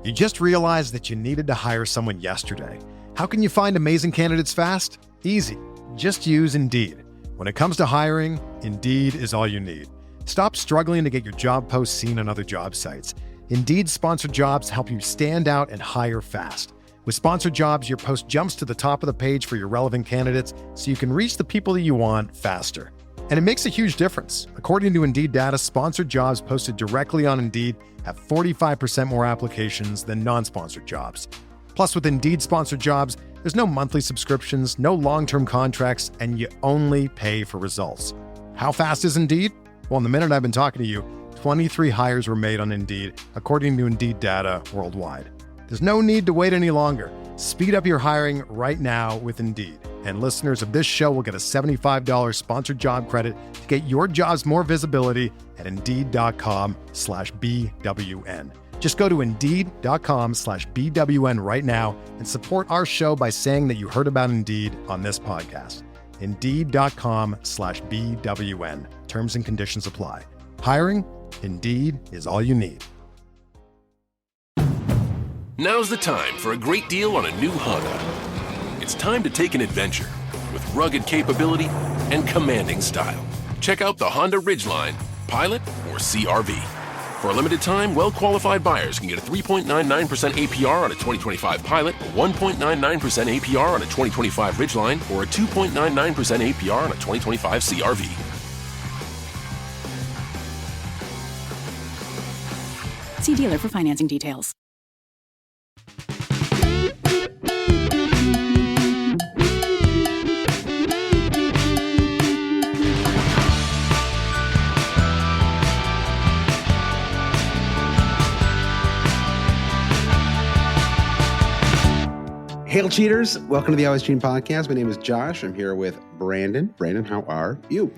You just realized that you needed to hire someone yesterday. How can you find amazing candidates fast? Easy. Just use Indeed. When it comes to hiring, Indeed is all you need. Stop struggling to get your job posts seen on other job sites. Indeed sponsored jobs help you stand out and hire fast. With sponsored jobs, your post jumps to the top of the page for your relevant candidates so you can reach the people that you want faster. And it makes a huge difference. According to Indeed data, sponsored jobs posted directly on Indeed have 45% more applications than non-sponsored jobs. Plus, with Indeed sponsored jobs, there's no monthly subscriptions, no long-term contracts, and you only pay for results. How fast is Indeed? Well, in the minute I've been talking to you, 23 hires were made on Indeed, according to Indeed data worldwide. There's no need to wait any longer. Speed up your hiring right now with Indeed. And listeners of this show will get a $75 sponsored job credit to get your jobs more visibility at Indeed.com/BWN. Just go to Indeed.com/BWN right now and support our show by saying that you heard about Indeed on this podcast. Indeed.com/BWN. Terms and conditions apply. Hiring? Indeed is all you need. Now's the time for a great deal on a new Honda. It's time to take an adventure with rugged capability and commanding style. Check out the Honda Ridgeline, Pilot, or CR-V. For a limited time, well-qualified buyers can get a 3.99% APR on a 2025 Pilot, 1.99% APR on a 2025 Ridgeline, or a 2.99% APR on a 2025 CR-V. See dealer for financing details. Hail cheaters, welcome to the Always Cheating Podcast. My name is Josh. I'm here with Brandon. Brandon, how are you?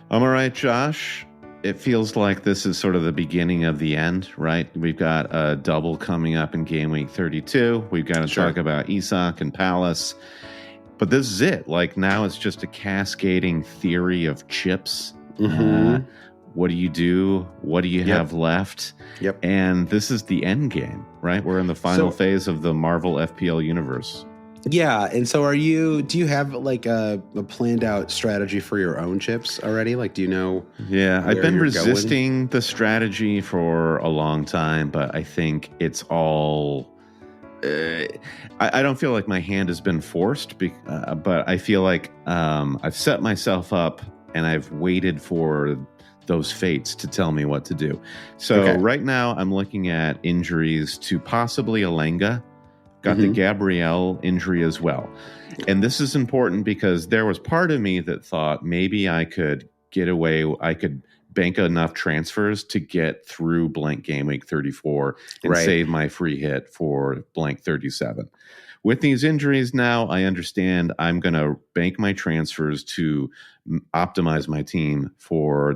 I'm all right, Josh. It feels like this is sort of the beginning of the end, right? We've got a double coming up in game week 32. We've got to talk about Isak and Palace. But this is it. Like, now it's just a cascading theory of chips. Mm-hmm. What do you do? What do you have left? Yep. And this is the end game, right? We're in the final phase of the Marvel FPL universe. Yeah. And so do you have like a planned out strategy for your own chips already? Like, do you know? Yeah, I've been resisting the strategy for a long time, but I think it's all... I don't feel like my hand has been forced, but I feel like I've set myself up and I've waited for those fates to tell me what to do. So right now I'm looking at injuries to possibly Alenga. Got the Gabrielle injury as well. And this is important because there was part of me that thought maybe I could get away. I could bank enough transfers to get through blank game week 34 and save my free hit for blank 37. With these injuries now, I understand I'm going to bank my transfers to optimize my team for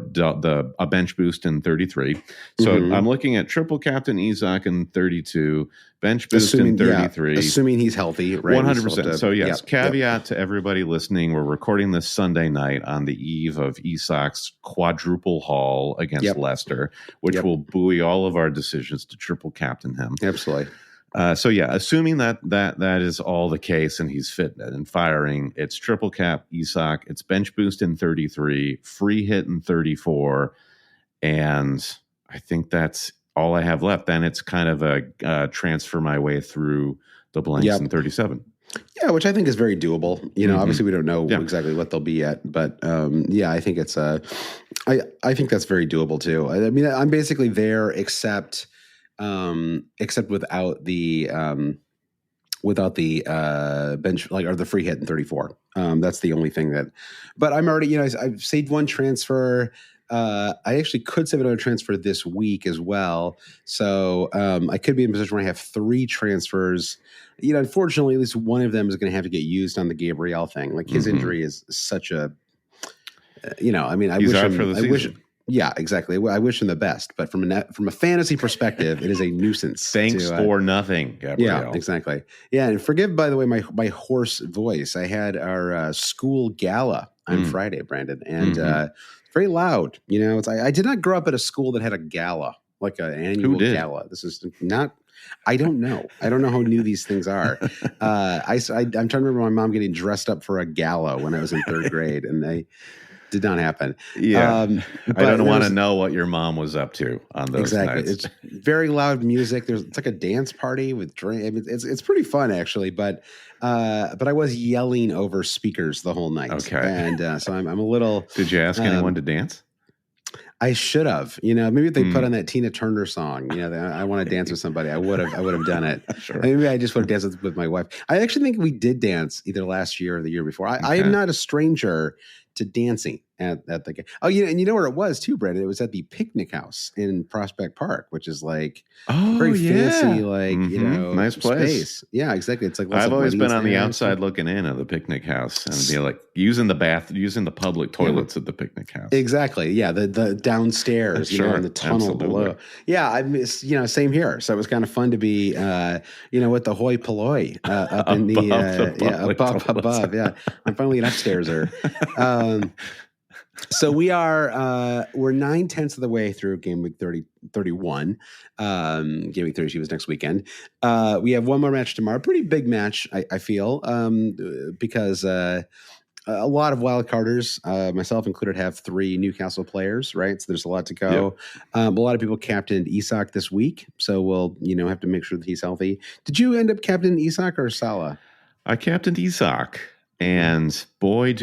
a bench boost in 33. So I'm looking at triple captain Isak in 32, bench boost in 33. Assuming he's healthy, right? 100%. So yes, caveat to everybody listening, we're recording this Sunday night on the eve of Isak's quadruple haul against Leicester, which will buoy all of our decisions to triple captain him. Absolutely. Assuming that is all the case and he's fit and firing, it's triple cap Isak, it's bench boost in 33, free hit in 34, and I think that's all I have left. Then it's kind of a transfer my way through the blanks in 37. Yeah, which I think is very doable. You know, obviously we don't know exactly what they'll be yet, but I think it's I think that's very doable too. I mean, I'm basically there except without the bench, like, or the free hit in 34. That's the only thing but I'm already, I've saved one transfer. I actually could save another transfer this week as well. So I could be in a position where I have 3 transfers. Unfortunately, at least one of them is going to have to get used on the Gabrielle thing. Like, his injury is such a, I wish out for the season. Yeah, exactly. I wish him the best, but from a fantasy perspective, it is a nuisance. Thanks for nothing, Gabrielle. Yeah, exactly. Yeah, and forgive, by the way, my hoarse voice. I had our school gala on Friday, Brandon, and very loud. I did not grow up at a school that had a gala. like an annual gala. This is not. I don't know. I don't know how new these things are. I'm trying to remember my mom getting dressed up for a gala when I was in third grade, and they did not happen. Yeah, I don't want to know what your mom was up to on those nights. It's very loud music. It's like a dance party with drink. I mean, it's pretty fun actually, but I was yelling over speakers the whole night. Okay, and so I'm a little. Did you ask anyone to dance? I should have. Maybe if they put on that Tina Turner song, I want to dance with somebody. I would have done it. Sure. Maybe I just would have danced with my wife. I actually think we did dance either last year or the year before. I am not a stranger to dancing at the game. Oh, and you know where it was too, Brandon? It was at the Picnic House in Prospect Park, which is like very fancy, like nice place. Space. Yeah, exactly. It's like I've always been on the outside looking in at the Picnic House and be like using the public toilets at the Picnic House. Exactly. Yeah, the downstairs, in the tunnel below. Yeah, I miss, same here. So it was kind of fun to be, with the hoi polloi up in above. Yeah, I'm finally upstairs there. So we're 9/10 of the way through game week 31. Game week 32 was next weekend. We have one more match tomorrow. Pretty big match, I feel, because a lot of wild carders, myself included, have 3 Newcastle players, right? So there's a lot to go. Yep. A lot of people captained Isak this week, so we'll have to make sure that he's healthy. Did you end up captaining Isak or Salah? I captained Isak, and boy,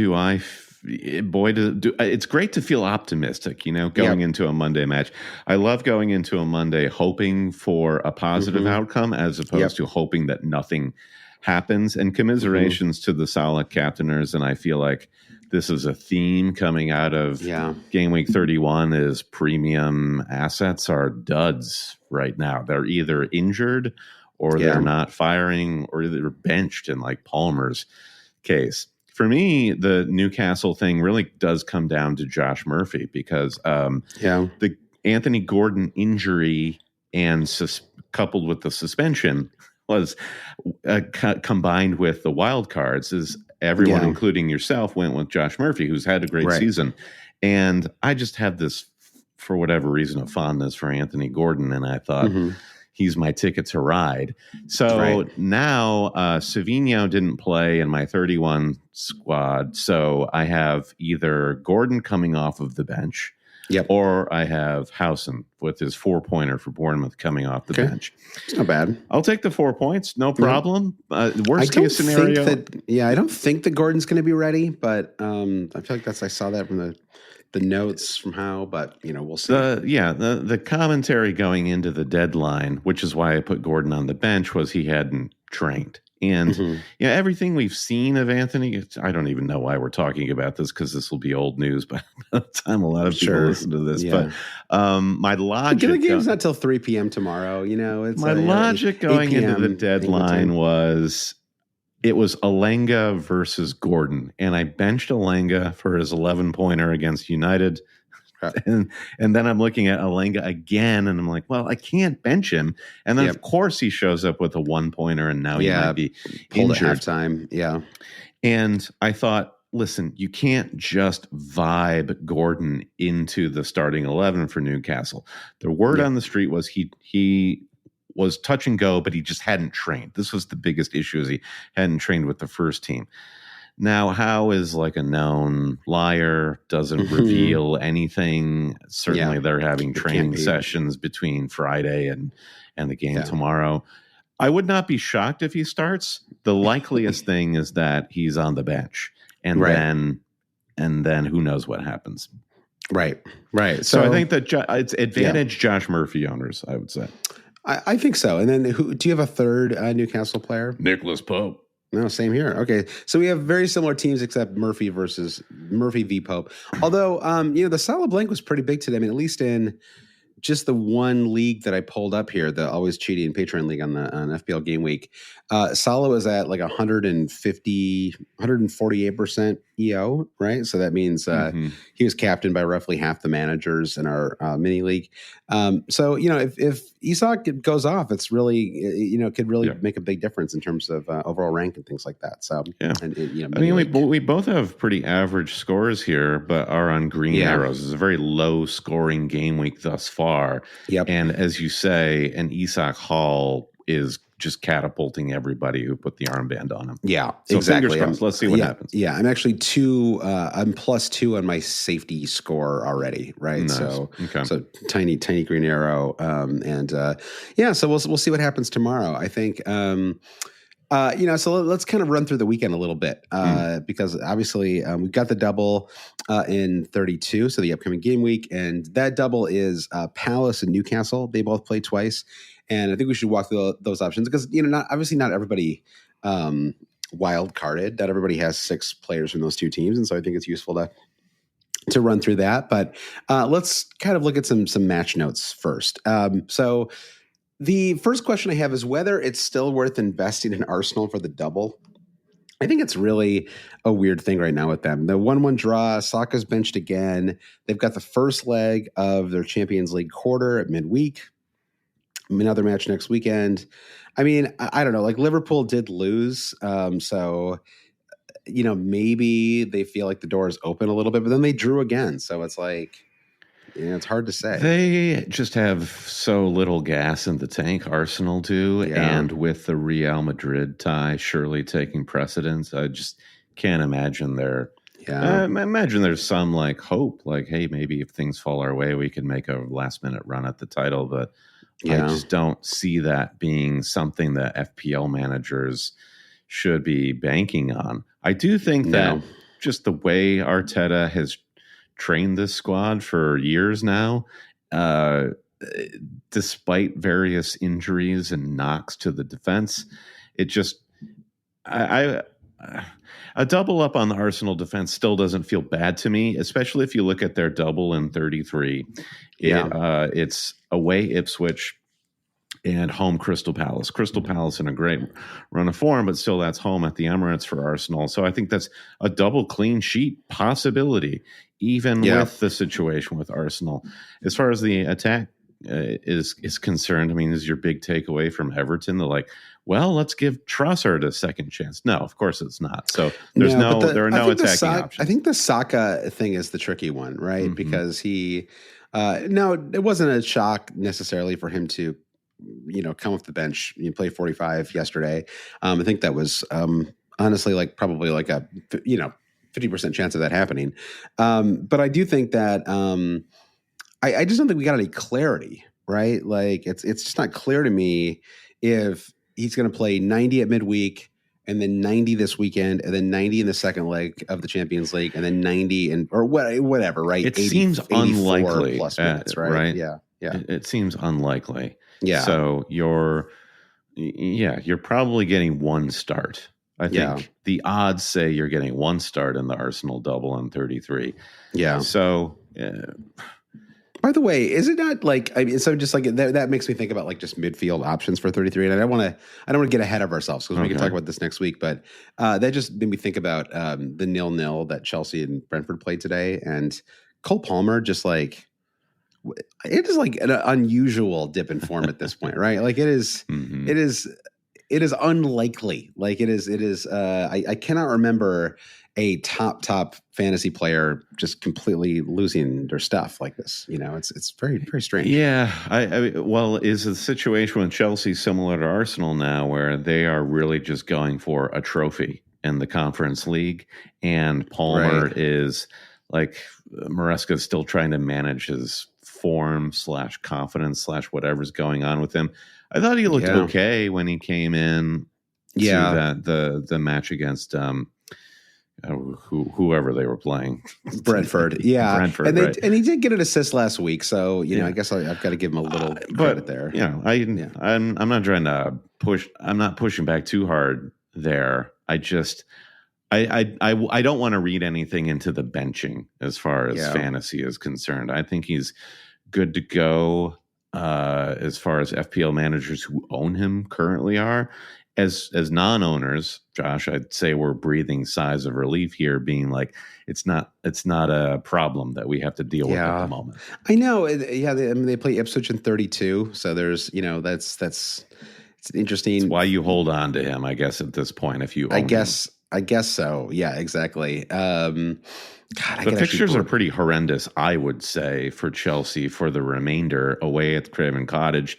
it's great to feel optimistic, going into a Monday match. I love going into a Monday hoping for a positive outcome as opposed to hoping that nothing happens. And commiserations to the Salah captainers. And I feel like this is a theme coming out of game week 31 is premium assets are duds right now. They're either injured or they're not firing or they're benched in like Palmer's case. For me, the Newcastle thing really does come down to Josh Murphy because the Anthony Gordon injury and coupled with the suspension was combined with the wild cards is everyone, including yourself, went with Josh Murphy, who's had a great season. And I just had this, for whatever reason, a fondness for Anthony Gordon. And I thought, he's my ticket to ride. So now Savinho didn't play in my 31 squad. So I have either Gordon coming off of the bench or I have Howson with his 4-pointer for Bournemouth coming off the bench. It's not bad. I'll take the 4 points. No problem. Worst case scenario. I don't think that Gordon's going to be ready, but I feel like I saw that from the notes from how, but we'll see. The commentary going into the deadline, which is why I put Gordon on the bench, was he hadn't trained. And everything we've seen of Anthony, I don't even know why we're talking about this because this will be old news by the time a lot of people listen to this. But my logic, the game's not till 3 p.m. tomorrow. It's my logic going into the deadline was. It was Alenga versus Gordon, and I benched Alenga for his 11-pointer against United. And then I'm looking at Alenga again, and I'm like, well, I can't bench him. And then, of course, he shows up with a 1-pointer, and now he might be injured. At halftime. Yeah. And I thought, listen, you can't just vibe Gordon into the starting 11 for Newcastle. The word on the street was he was touch and go, but he just hadn't trained. This was the biggest issue, is he hadn't trained with the first team. Now, Howe is like a known liar, doesn't reveal anything. Certainly they're having training sessions between Friday and the game tomorrow. I would not be shocked if he starts. The likeliest thing is that he's on the bench. And then who knows what happens. Right. So I think that it's advantage Josh Murphy owners, I would say. I think so. And then do you have a third Newcastle player? Nicholas Pope. No, same here. Okay. So we have very similar teams except Murphy v. Pope. Although, the Salah blank was pretty big today. I mean, at least in just the one league that I pulled up here, the Always Cheating Patreon league on FPL game week, Salah was at like 148% EO, right? So that means he was captained by roughly half the managers in our mini league. So, if Isak goes off, it's really, could really make a big difference in terms of overall rank and things like that. So, we both have pretty average scores here, but are on green arrows. It's a very low scoring game week thus far. Yep. And as you say, an Isak haul is just catapulting everybody who put the armband on him. Yeah, so exactly. Fingers crossed. Let's see what happens. Yeah, I'm actually I'm +2 on my safety score already, right? Nice. So tiny green arrow. So we'll see what happens tomorrow. I think, so let's kind of run through the weekend a little bit because obviously we've got the double in 32, so the upcoming game week, and that double is Palace and Newcastle. They both play twice. And I think we should walk through those options because, not everybody wild carded. Not everybody has 6 players from those two teams. And so I think it's useful to run through that. But let's kind of look at some match notes first. So the first question I have is whether it's still worth investing in Arsenal for the double. I think it's really a weird thing right now with them. The 1-1 draw, Saka's benched again. They've got the first leg of their Champions League quarter at midweek. Another match next weekend. I mean, I don't know. Like Liverpool did lose, so maybe they feel like the door is open a little bit, but then they drew again. So it's like, it's hard to say. They just have so little gas in the tank. Arsenal do, and with the Real Madrid tie surely taking precedence, I just can't imagine there. I imagine there's some like hope, like, hey, maybe if things fall our way, we can make a last minute run at the title, but. I just don't see that being something that FPL managers should be banking on. I do think that just the way Arteta has trained this squad for years now, despite various injuries and knocks to the defense, it just a double up on the Arsenal defense still doesn't feel bad to me, especially if you look at their double in 33. It's away Ipswich and home Crystal Palace. Crystal Palace in a great run of form, but still that's home at the Emirates for Arsenal. So I think that's a double clean sheet possibility, even with the situation with Arsenal. As far as the attack is concerned, I mean, is your big takeaway from Everton? They're like, well, let's give Trossard a second chance. No, of course it's not. So there are no attacking options. I think the Saka thing is the tricky one, right? Mm-hmm. Because he, it wasn't a shock necessarily for him to, come off the bench. You play 45 yesterday. I think that was honestly probably a 50% chance of that happening. But I do think that I just don't think we got any clarity, right? Like it's just not clear to me if he's going to play 90 at midweek and then 90 this weekend and then 90 in the second leg of the Champions League and then 90 or whatever, right? It seems unlikely plus minutes, right? Yeah. It seems unlikely. Yeah. So you're probably getting one start. I think the odds say you're getting one start in the Arsenal double on 33. Yeah. So, by the way, is it not that makes me think about just midfield options for 33. And I don't want to get ahead of ourselves because we can talk about this next week. But that just made me think about the 0-0 that Chelsea and Brentford played today, and Cole Palmer it is an unusual dip in form at this point, right? Like it is unlikely. Like it is. I cannot remember a top fantasy player just completely losing their stuff like this. It's very, very strange. Yeah. Is the situation with Chelsea similar to Arsenal now, where they are really just going for a trophy in the Conference League, and Palmer is Maresca is still trying to manage his form / confidence / whatever's going on with him. I thought he looked okay when he came in to the match against whoever they were playing. Brentford. Yeah. Brentford, and he did get an assist last week, so I guess I've got to give him a little credit there. I'm not trying to push. I'm not pushing back too hard there. I don't want to read anything into the benching as far as fantasy is concerned. I think he's good to go as far as FPL managers who own him currently are. as non-owners, Josh, I'd say we're breathing sighs of relief here, being like, it's not a problem that we have to deal with at the moment. I know. They play Ipswich in 32, so there's it's an interesting. It's why you hold on to him, I guess, at this point. If you, I guess so. Yeah, exactly. The fixtures are pretty horrendous, I would say, for Chelsea for the remainder away at Craven Cottage.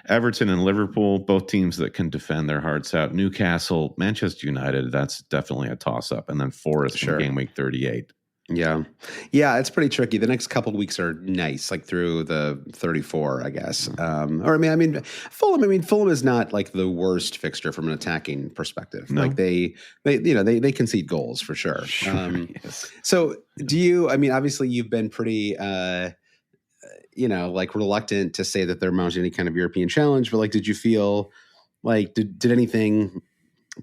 Everton and Liverpool, both teams that can defend their hearts out. Newcastle, Manchester United, that's definitely a toss-up. And then Forest in game week 38. Yeah, it's pretty tricky. The next couple of weeks are nice, like through the 34, I guess. Fulham is not like the worst fixture from an attacking perspective. No. Like they concede goals for sure. Yes. So do you? I mean, obviously you've been pretty. Like reluctant to say that they're mounting any kind of European challenge, but like, did you feel like did anything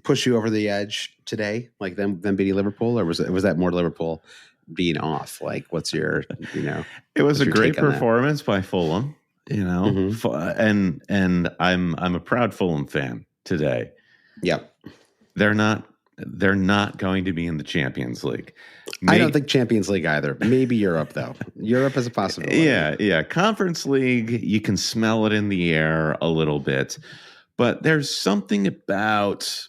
push you over the edge today, like them beating Liverpool, or was that more Liverpool being off? Like, what's your It was a great performance by Fulham, and I'm a proud Fulham fan today. Yep. They're not going to be in the Champions League. I don't think Champions League either. Maybe Europe, though. Europe is a possibility. Yeah. Conference League, you can smell it in the air a little bit. But there's something about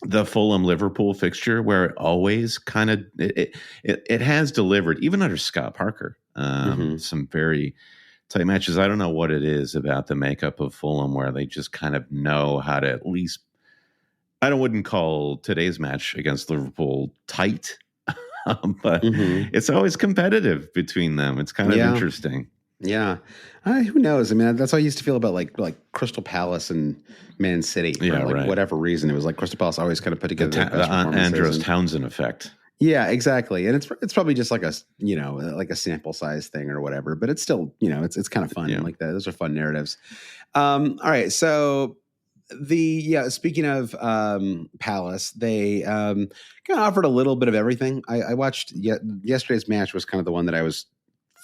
the Fulham-Liverpool fixture where it always kind of it has delivered, even under Scott Parker, some very tight matches. I don't know what it is about the makeup of Fulham where they just kind of know how to at least – I wouldn't call today's match against Liverpool tight, but it's always competitive between them. It's kind of interesting. Yeah. Who knows? I mean, that's how I used to feel about like Crystal Palace and Man City. For whatever reason. It was like Crystal Palace always kind of put together the Andros Townsend effect. Yeah, exactly. And it's probably just like a sample size thing or whatever, but it's still, it's kind of fun. Yeah. Like that. Those are fun narratives. All right. So speaking of Palace, they kind of offered a little bit of everything. I watched yesterday's match was kind of the one that I was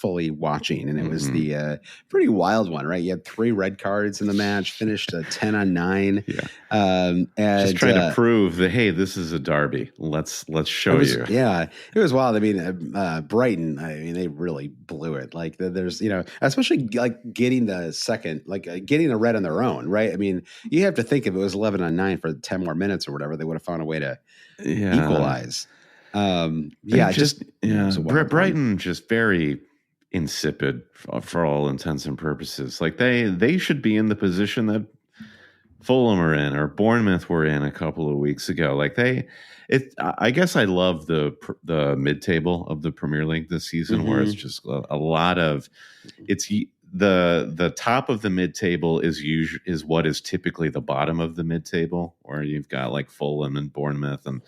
fully watching, and it was the pretty wild one, right? You had 3 red cards in the match, finished 10-9. Yeah. And just trying to prove that, hey, this is a derby. Let's show you. Yeah, it was wild. I mean, Brighton, they really blew it. Like there's, especially like getting the second, like getting a red on their own, right? I mean, you have to think if it was 11-9 for 10 more minutes or whatever, they would have found a way to equalize. Brighton just very insipid for all intents and purposes. Like they should be in the position that Fulham are in or Bournemouth were in a couple of weeks ago. Like I guess I love the mid-table of the Premier League this season, where it's just a lot of the top of the mid-table is what is typically the bottom of the mid-table, where you've got like Fulham and Bournemouth and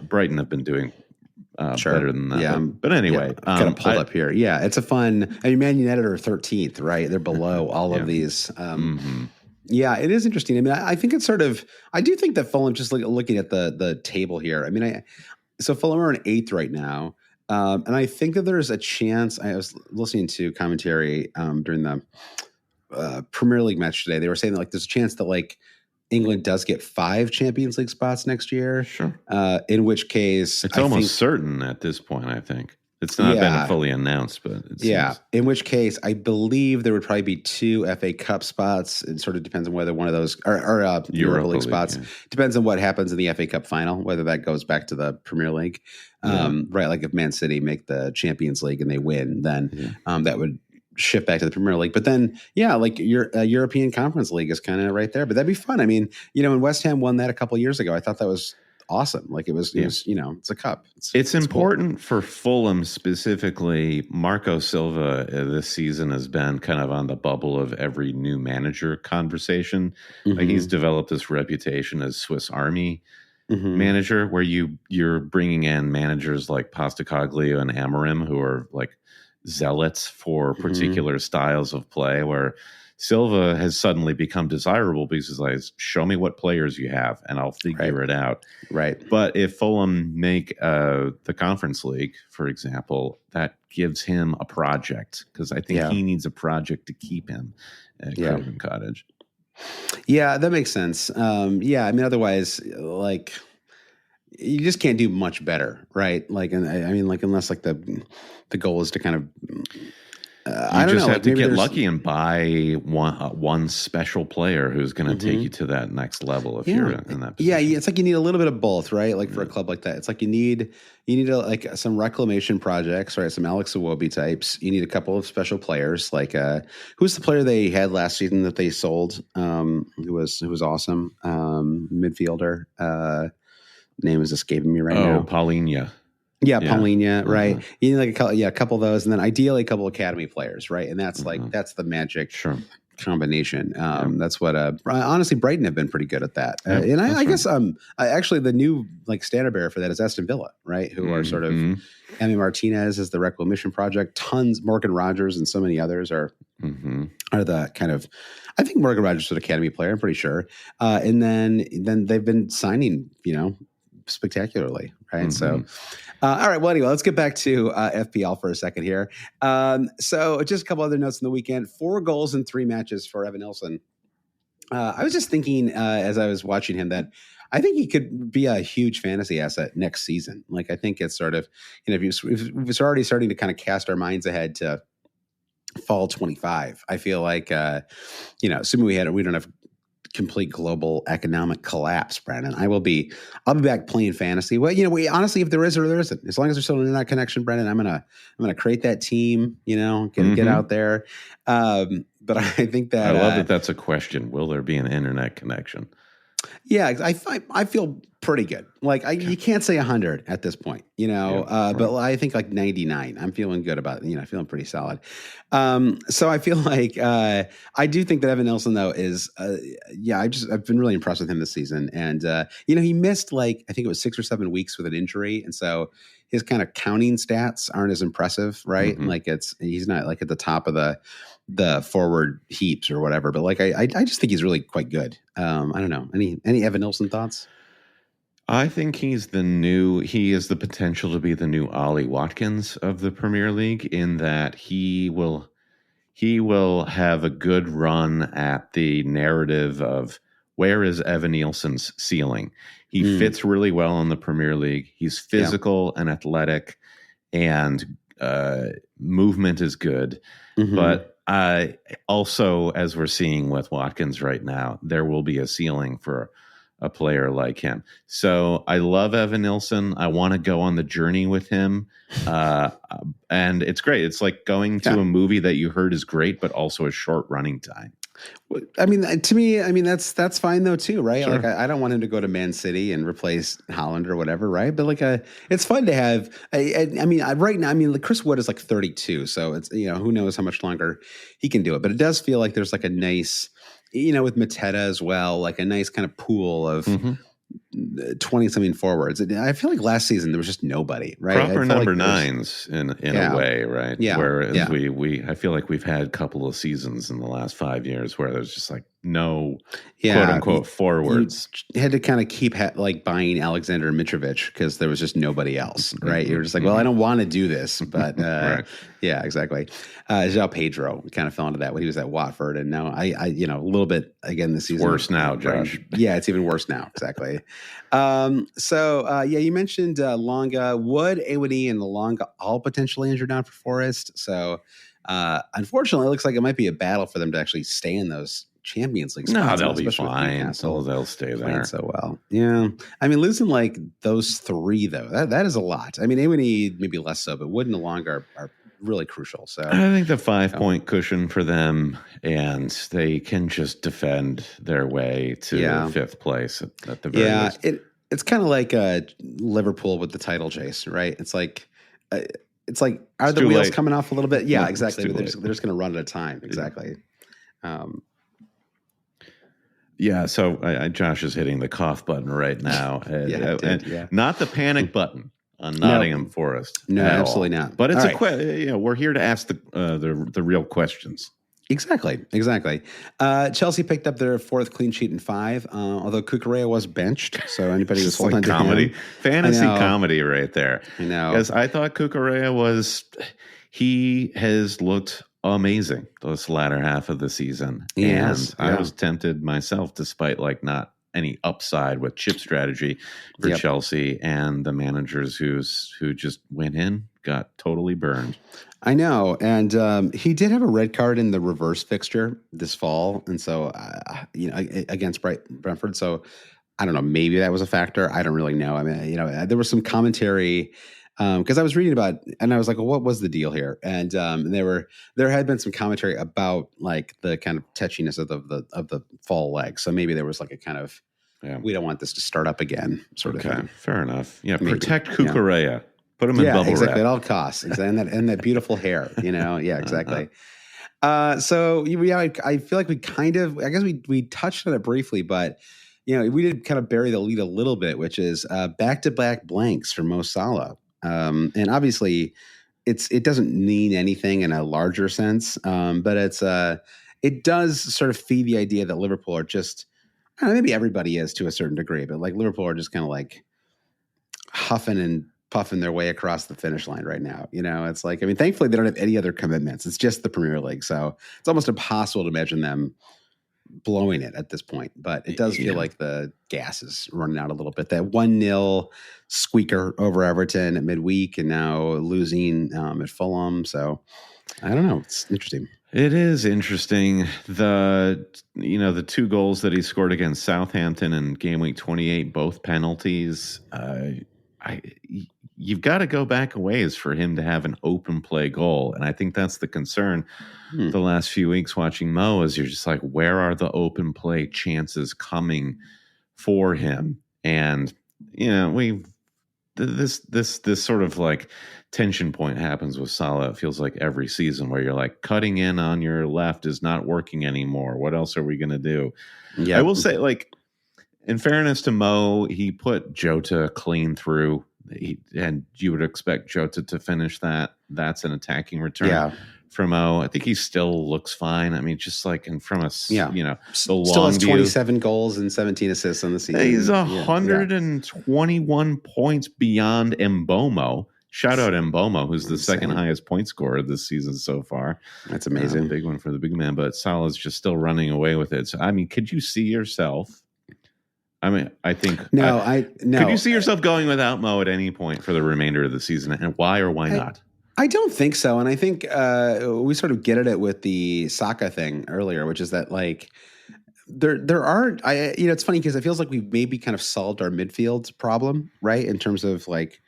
Brighton have been doing better than that. Yeah. But anyway, kind of pulled up here. Yeah, it's a fun. I mean, Man United are 13th, right? They're below all of these. Yeah, it is interesting. I mean, I think it's sort of. I do think that Fulham, just looking at the table here. I mean, so Fulham are in 8th right now, and I think that there's a chance. I was listening to commentary during the Premier League match today. They were saying that like there's a chance that like England does get 5 Champions League spots next year. Sure. In which case, it's almost certain at this point. I think it's not been fully announced, but it seems. In which case, I believe there would probably be 2 FA Cup spots. It sort of depends on whether one of those or Europa League spots. Yeah. Depends on what happens in the FA Cup final, whether that goes back to the Premier League. Right, like if Man City make the Champions League and they win, then that would shift back to the Premier League. But then, like your European Conference League is kind of right there. But that'd be fun. I mean, when West Ham won that a couple of years ago, I thought that was awesome. Like it was it's a cup. It's important for Fulham specifically. Marco Silva this season has been kind of on the bubble of every new manager conversation. Like he's developed this reputation as Swiss Army manager, where you're bringing in managers like Postecoglou and Amorim, who are like zealots for particular styles of play, where Silva has suddenly become desirable because he's like, show me what players you have and I'll figure it out. Right. But if Fulham make the Conference League, for example, that gives him a project, because I think he needs a project to keep him at Craven Cottage. Yeah, that makes sense. Yeah, I mean, otherwise, like, you just can't do much better, right? Like, and I mean, like, unless like the goal is to kind of, I don't know, have like, to maybe get lucky and buy one special player who's going to Mm-hmm. take you to that next level if you're in that position. Yeah, it's like you need a little bit of both, right? Like for a club like that, it's like you need like some reclamation projects, right? Some Alex Iwobi types. You need a couple of special players, like who's the player they had last season that they sold? Who was awesome, midfielder. Name is escaping me right now. Oh, Paulinho. Yeah, Paulinho, right? Uh-huh. You need like a couple of those, and then ideally a couple of academy players, right? And that's like that's the magic combination. That's what honestly Brighton have been pretty good at that. And I guess actually the new like standard bearer for that is Aston Villa, right? Who are sort of Emi Martinez is the reclamation project. Tons Morgan Rogers and so many others are the kind of, I think Morgan Rogers is an academy player, I'm pretty sure. And then they've been signing, spectacularly, right? So all right, well, anyway, let's get back to FPL for a second here. So just a couple other notes in the weekend. 4 goals in 3 matches for Evan Nilsson. I was just thinking as I was watching him that I think he could be a huge fantasy asset next season. Like, I think it's sort of, if it's already starting to kind of cast our minds ahead to fall 25, I feel like, assuming we don't have complete global economic collapse, Brandon, I'll be back playing fantasy. Well, honestly, if there is or there isn't, as long as there's still an internet connection, Brandon, I'm gonna create that team. Get out there. But I think that I love that that's a question. Will there be an internet connection? Yeah, I feel pretty good. Like you can't say 100 at this point, but I think like 99. I'm feeling good about it. Feeling pretty solid. So I feel like I do think that Evan Nilsson though is I've been really impressed with him this season, and he missed like I think it was 6 or 7 weeks with an injury, and so his kind of counting stats aren't as impressive, right? Like he's not like at the top of the forward heaps or whatever, but like I just think he's really quite good. I don't know. Any Evan Nilsson thoughts? I think he has the potential to be the new Ollie Watkins of the Premier League, in that he will have a good run at the narrative of where is Evan Nilsson's ceiling. He fits really well in the Premier League. He's physical and athletic, and movement is good. But also, as we're seeing with Watkins right now, there will be a ceiling for a player like him. So I love Evan Nilsson. I want to go on the journey with him. And it's great. It's like going to a movie that you heard is great, but also a short running time. I mean, to me, that's fine though too, right? Sure. Like I don't want him to go to Man City and replace Haaland or whatever, right? But like it's fun to have. Right now, Chris Wood is like 32, so it's who knows how much longer he can do it. But it does feel like there's like a nice, with Mateta as well, like a nice kind of pool of 20-something forwards. I feel like last season there was just nobody, right? Proper number nines in a way, right? Yeah. Whereas I feel like we've had a couple of seasons in the last 5 years where there's just like no quote unquote forwards. You had to kind of keep buying Alexander Mitrovic because there was just nobody else, right? You're just like, well, I don't want to do this, but right. Yeah, exactly. João Pedro kind of fell into that when he was at Watford, and now I a little bit again this season. Worse now, Josh. Yeah, it's even worse now. Exactly. You mentioned Longa, Wood, Awani, and Longa all potentially injured now for Forest. So unfortunately, it looks like it might be a battle for them to actually stay in those Champions League spots. No, they'll be fine. They'll stay there. So well. Yeah. Losing like those 3 though, that is a lot. Awani maybe less so, but Wood and Longa are really crucial. So I think the 5-point cushion for them, and they can just defend their way to 5th place at the very least. It's kind of like Liverpool with the title chase, right? It's like are the wheels coming off a little bit? Yeah, exactly. They're just going to run at a time. Exactly. So Josh is hitting the cough button right now. Not the panic button on Nottingham Forest. No, absolutely not. But it's we're here to ask the real questions. Exactly. Chelsea picked up their 4th clean sheet in 5, although Cucurella was benched, so anybody was holding on to him. Fantasy comedy right there. I know. Because I thought Cucurella he has looked amazing this latter half of the season. Yes, and I was tempted myself, despite like not any upside with chip strategy for Chelsea, and the managers who just went in got totally burned. I know, and he did have a red card in the reverse fixture this fall, and so against Brentford. So I don't know, maybe that was a factor. I don't really know. I mean, there was some commentary because I was reading about, and I was like, well, what was the deal here? And there had been some commentary about like the kind of tetchiness of the fall leg. So maybe there was like a kind of, we don't want this to start up again, sort of thing. Fair enough. Yeah, maybe. Protect Cucurella. Yeah. Put him in bubble exactly, wrap. At all costs. And that beautiful hair, Yeah, exactly. So I feel like we kind of, I guess we touched on it briefly, but we did kind of bury the lead a little bit, which is back-to-back blanks for Mo Salah. And obviously it doesn't mean anything in a larger sense, but it does sort of feed the idea that Liverpool are just, I don't know, maybe everybody is to a certain degree, but like Liverpool are just kind of like huffing and puffing their way across the finish line right now. It's like, I mean, thankfully they don't have any other commitments. It's just the Premier League. So it's almost impossible to imagine them blowing it at this point, but it does feel like the gas is running out a little bit. That 1-0 squeaker over Everton at midweek, and now losing at Fulham. So I don't know. It's interesting. It is interesting. The 2 goals that he scored against Southampton in game week 28, both penalties. You've got to go back a ways for him to have an open play goal. And I think that's the concern the last few weeks watching Mo, is you're just like, where are the open play chances coming for him? And, this sort of like tension point happens with Salah. It feels like every season where you're like, cutting in on your left is not working anymore. What else are we going to do? Yeah. I will say, like, in fairness to Mo, he put Jota clean through. And you would expect Jota to finish that. That's an attacking return from Mo. I think he still looks fine. I mean, just like from a the still has 27 goals and 17 assists on the season. He's 121 points beyond Mbomo. Shout out Mbomo, who's the second highest point scorer this season so far. That's amazing. Big one for the big man. But Salah's just still running away with it. So I mean, could you see yourself? I mean, I think no. Could you see yourself going without Mo at any point for the remainder of the season, and why or why not? I don't think so, and I think we sort of get at it with the Saka thing earlier, which is that like there are it's funny because it feels like we've maybe kind of solved our midfield problem, right? In terms of like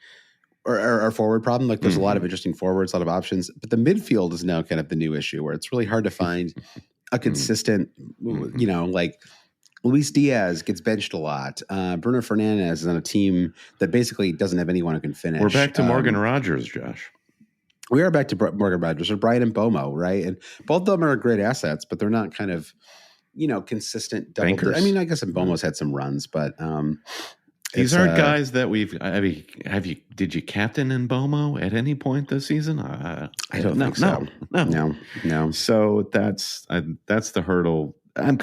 our forward problem. Like there's a lot of interesting forwards, a lot of options, but the midfield is now kind of the new issue where it's really hard to find a consistent, like. Luis Diaz gets benched a lot. Bruno Fernandes is on a team that basically doesn't have anyone who can finish. We're back to Morgan Rogers, Josh. We are back to Morgan Rogers or Brian Mbomo, right? And both of them are great assets, but they're not kind of, consistent. I mean, I guess Mbomo's had some runs, but these aren't guys that we've. Did you captain Mbomo at any point this season? I don't think so. No. So that's the hurdle. I'm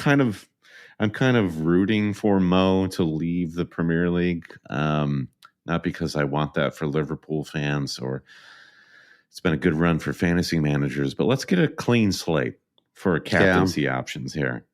kind of rooting for Mo to leave the Premier League, not because I want that for Liverpool fans or it's been a good run for fantasy managers, but let's get a clean slate for captaincy options here.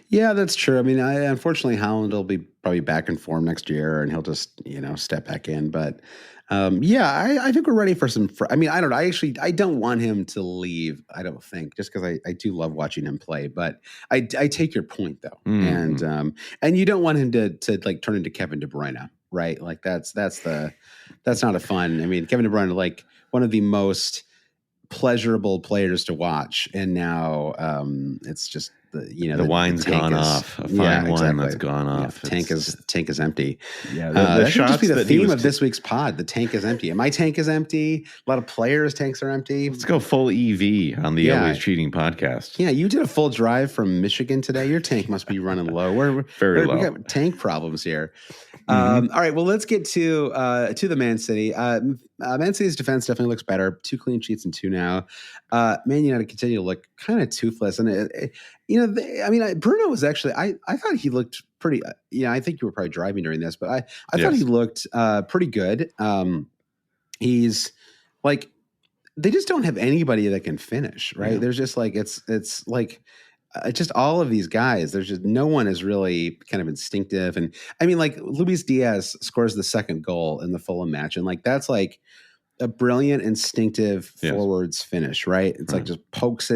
Yeah, that's true. I mean, unfortunately, Haaland will be probably back in form next year and he'll just, step back in. But I think we're ready for some. I mean, I don't know. I don't want him to leave. I don't think, just because I do love watching him play. But I take your point though, and you don't want him to like turn into Kevin De Bruyne, right? Like that's not a fun. I mean, Kevin De Bruyne, like one of the most pleasurable players to watch, and now it's just. The wine's gone off. A fine wine that's gone off. Tank is empty. Yeah, that should just be the theme of this week's pod. The tank is empty. And my tank is empty. A lot of players' tanks are empty. Let's go full EV on the Always Cheating podcast. Yeah, you did a full drive from Michigan today. Your tank must be running low. Very low. We got tank problems here. All right, well, let's get to the Man City. Man City's defense definitely looks better. 2 clean sheets and 2 now. Man United continue to look kind of toothless, and Bruno was actually. I thought he looked pretty. I think you were probably driving during this, but I thought he looked pretty good. He's like they just don't have anybody that can finish, right? Yeah. There's just like it's like just all of these guys. There's just no one is really kind of instinctive, and I mean, like Luis Diaz scores the second goal in the Fulham match, and like that's like a brilliant instinctive forwards finish, right? It's like just pokes,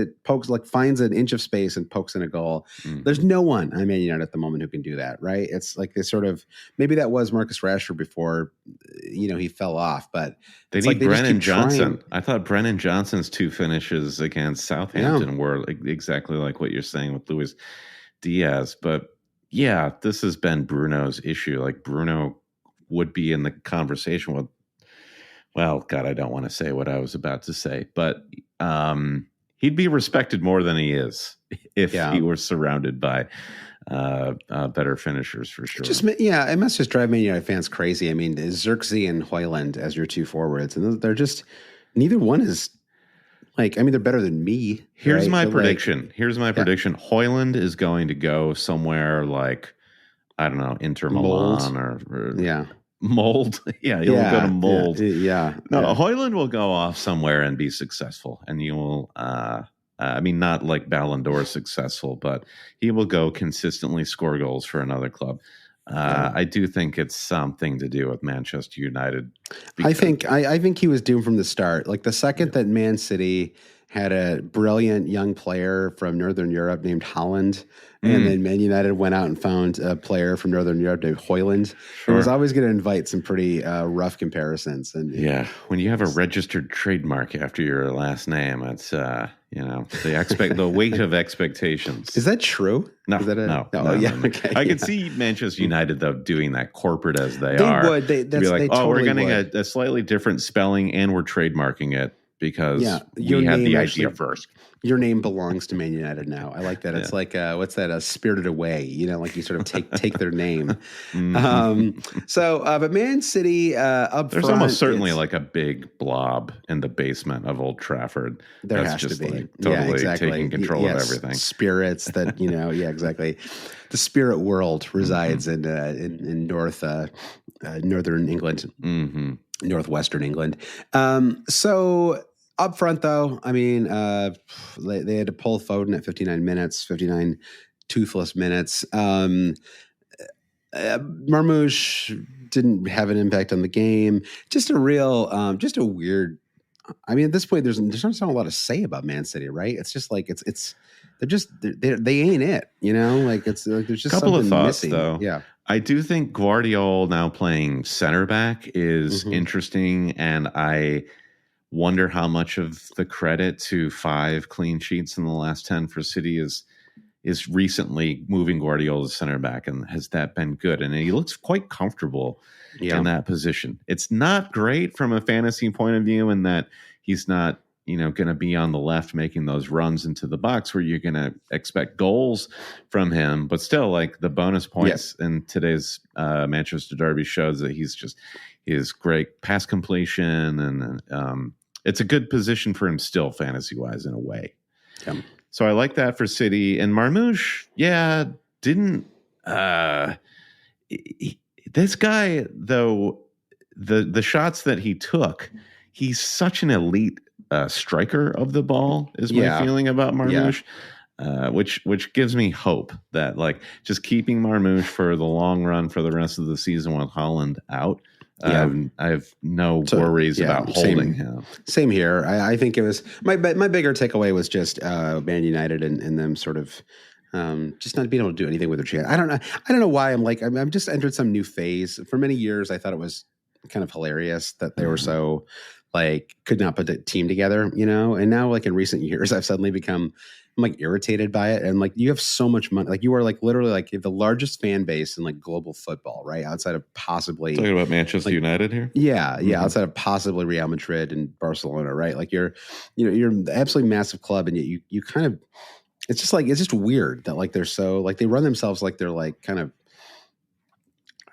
like finds an inch of space and pokes in a goal. There's no one on Man United at the moment who can do that, right? It's like they sort of, maybe that was Marcus Rashford before, he fell off, but they need Brennan Johnson. I thought Brennan Johnson's 2 finishes against Southampton were exactly like what you're saying with Luis Diaz. But yeah, this has been Bruno's issue. Like Bruno would be in the conversation with, well, God, I don't want to say what I was about to say, but he'd be respected more than he is if he were surrounded by better finishers for sure. It must just drive Man United fans crazy. I mean, Xerxes and Højlund as your 2 forwards, and they're just, neither one is like, I mean, they're better than me. Here's my prediction. Højlund is going to go somewhere like, I don't know, Inter Milan or Mold. He'll go to Mold. Højlund will go off somewhere and be successful, and you will I mean, not like Ballon d'Or successful, but he will go consistently score goals for another club. I do think it's something to do with Manchester United. I think he was doomed from the start. Like the second that Man City had a brilliant young player from Northern Europe named Holland, and then Man United went out and found a player from Northern Europe named Højlund. It was always going to invite some pretty rough comparisons. And when you have a registered trademark after your last name, it's the weight of expectations. Is that true? No, Is that no. Okay. I could see Manchester United though doing that corporate as they are. Would. They totally we're getting would. a slightly different spelling, and we're trademarking it because we had the idea first. Your name belongs to Man United now. I like that. It's like what's that? Spirited Away. Like you sort of take their name. But Man City up there's front, almost certainly like a big blob in the basement of Old Trafford. There that's has just to be like totally taking control of everything. Spirits that exactly. The spirit world resides in northern England, northwestern England. So. Up front, though, I mean, they had to pull Foden at 59 toothless minutes. Marmoush didn't have an impact on the game. Just a weird. I mean, at this point, there's not a lot to say about Man City, right? It's just like they ain't it, Like it's like there's just couple something of thoughts missing. Though. Yeah, I do think Guardiola now playing center back is interesting, and I wonder how much of the credit to 5 clean sheets in the last 10 for City is recently moving Guardiola to center back, and has that been good? And he looks quite comfortable in that position. It's not great from a fantasy point of view in that he's not, going to be on the left making those runs into the box where you're going to expect goals from him, but still, like the bonus points in today's Manchester Derby shows that his great pass completion, and it's a good position for him still fantasy-wise in a way. Yeah. So I like that for City. And Marmoush, didn't this guy, though, the shots that he took, he's such an elite striker of the ball, is my feeling about Marmoush. Which gives me hope that like just keeping Marmoush for the long run for the rest of the season with Holland out. I have no worries about holding him. Same here. I think it was my bigger takeaway was just Man United and them sort of just not being able to do anything with their chance. I don't know why I'm just entered some new phase. For many years, I thought it was kind of hilarious that they were so like could not put a team together, and now like in recent years, I've suddenly become like irritated by it. And like, you have so much money. Like you are like literally like the largest fan base in like global football, right? Outside of possibly talking about Manchester United here. Yeah. Outside of possibly Real Madrid and Barcelona, right? Like you're an absolutely massive club, and yet you kind of, it's just weird that like they're so like they run themselves like they're like kind of,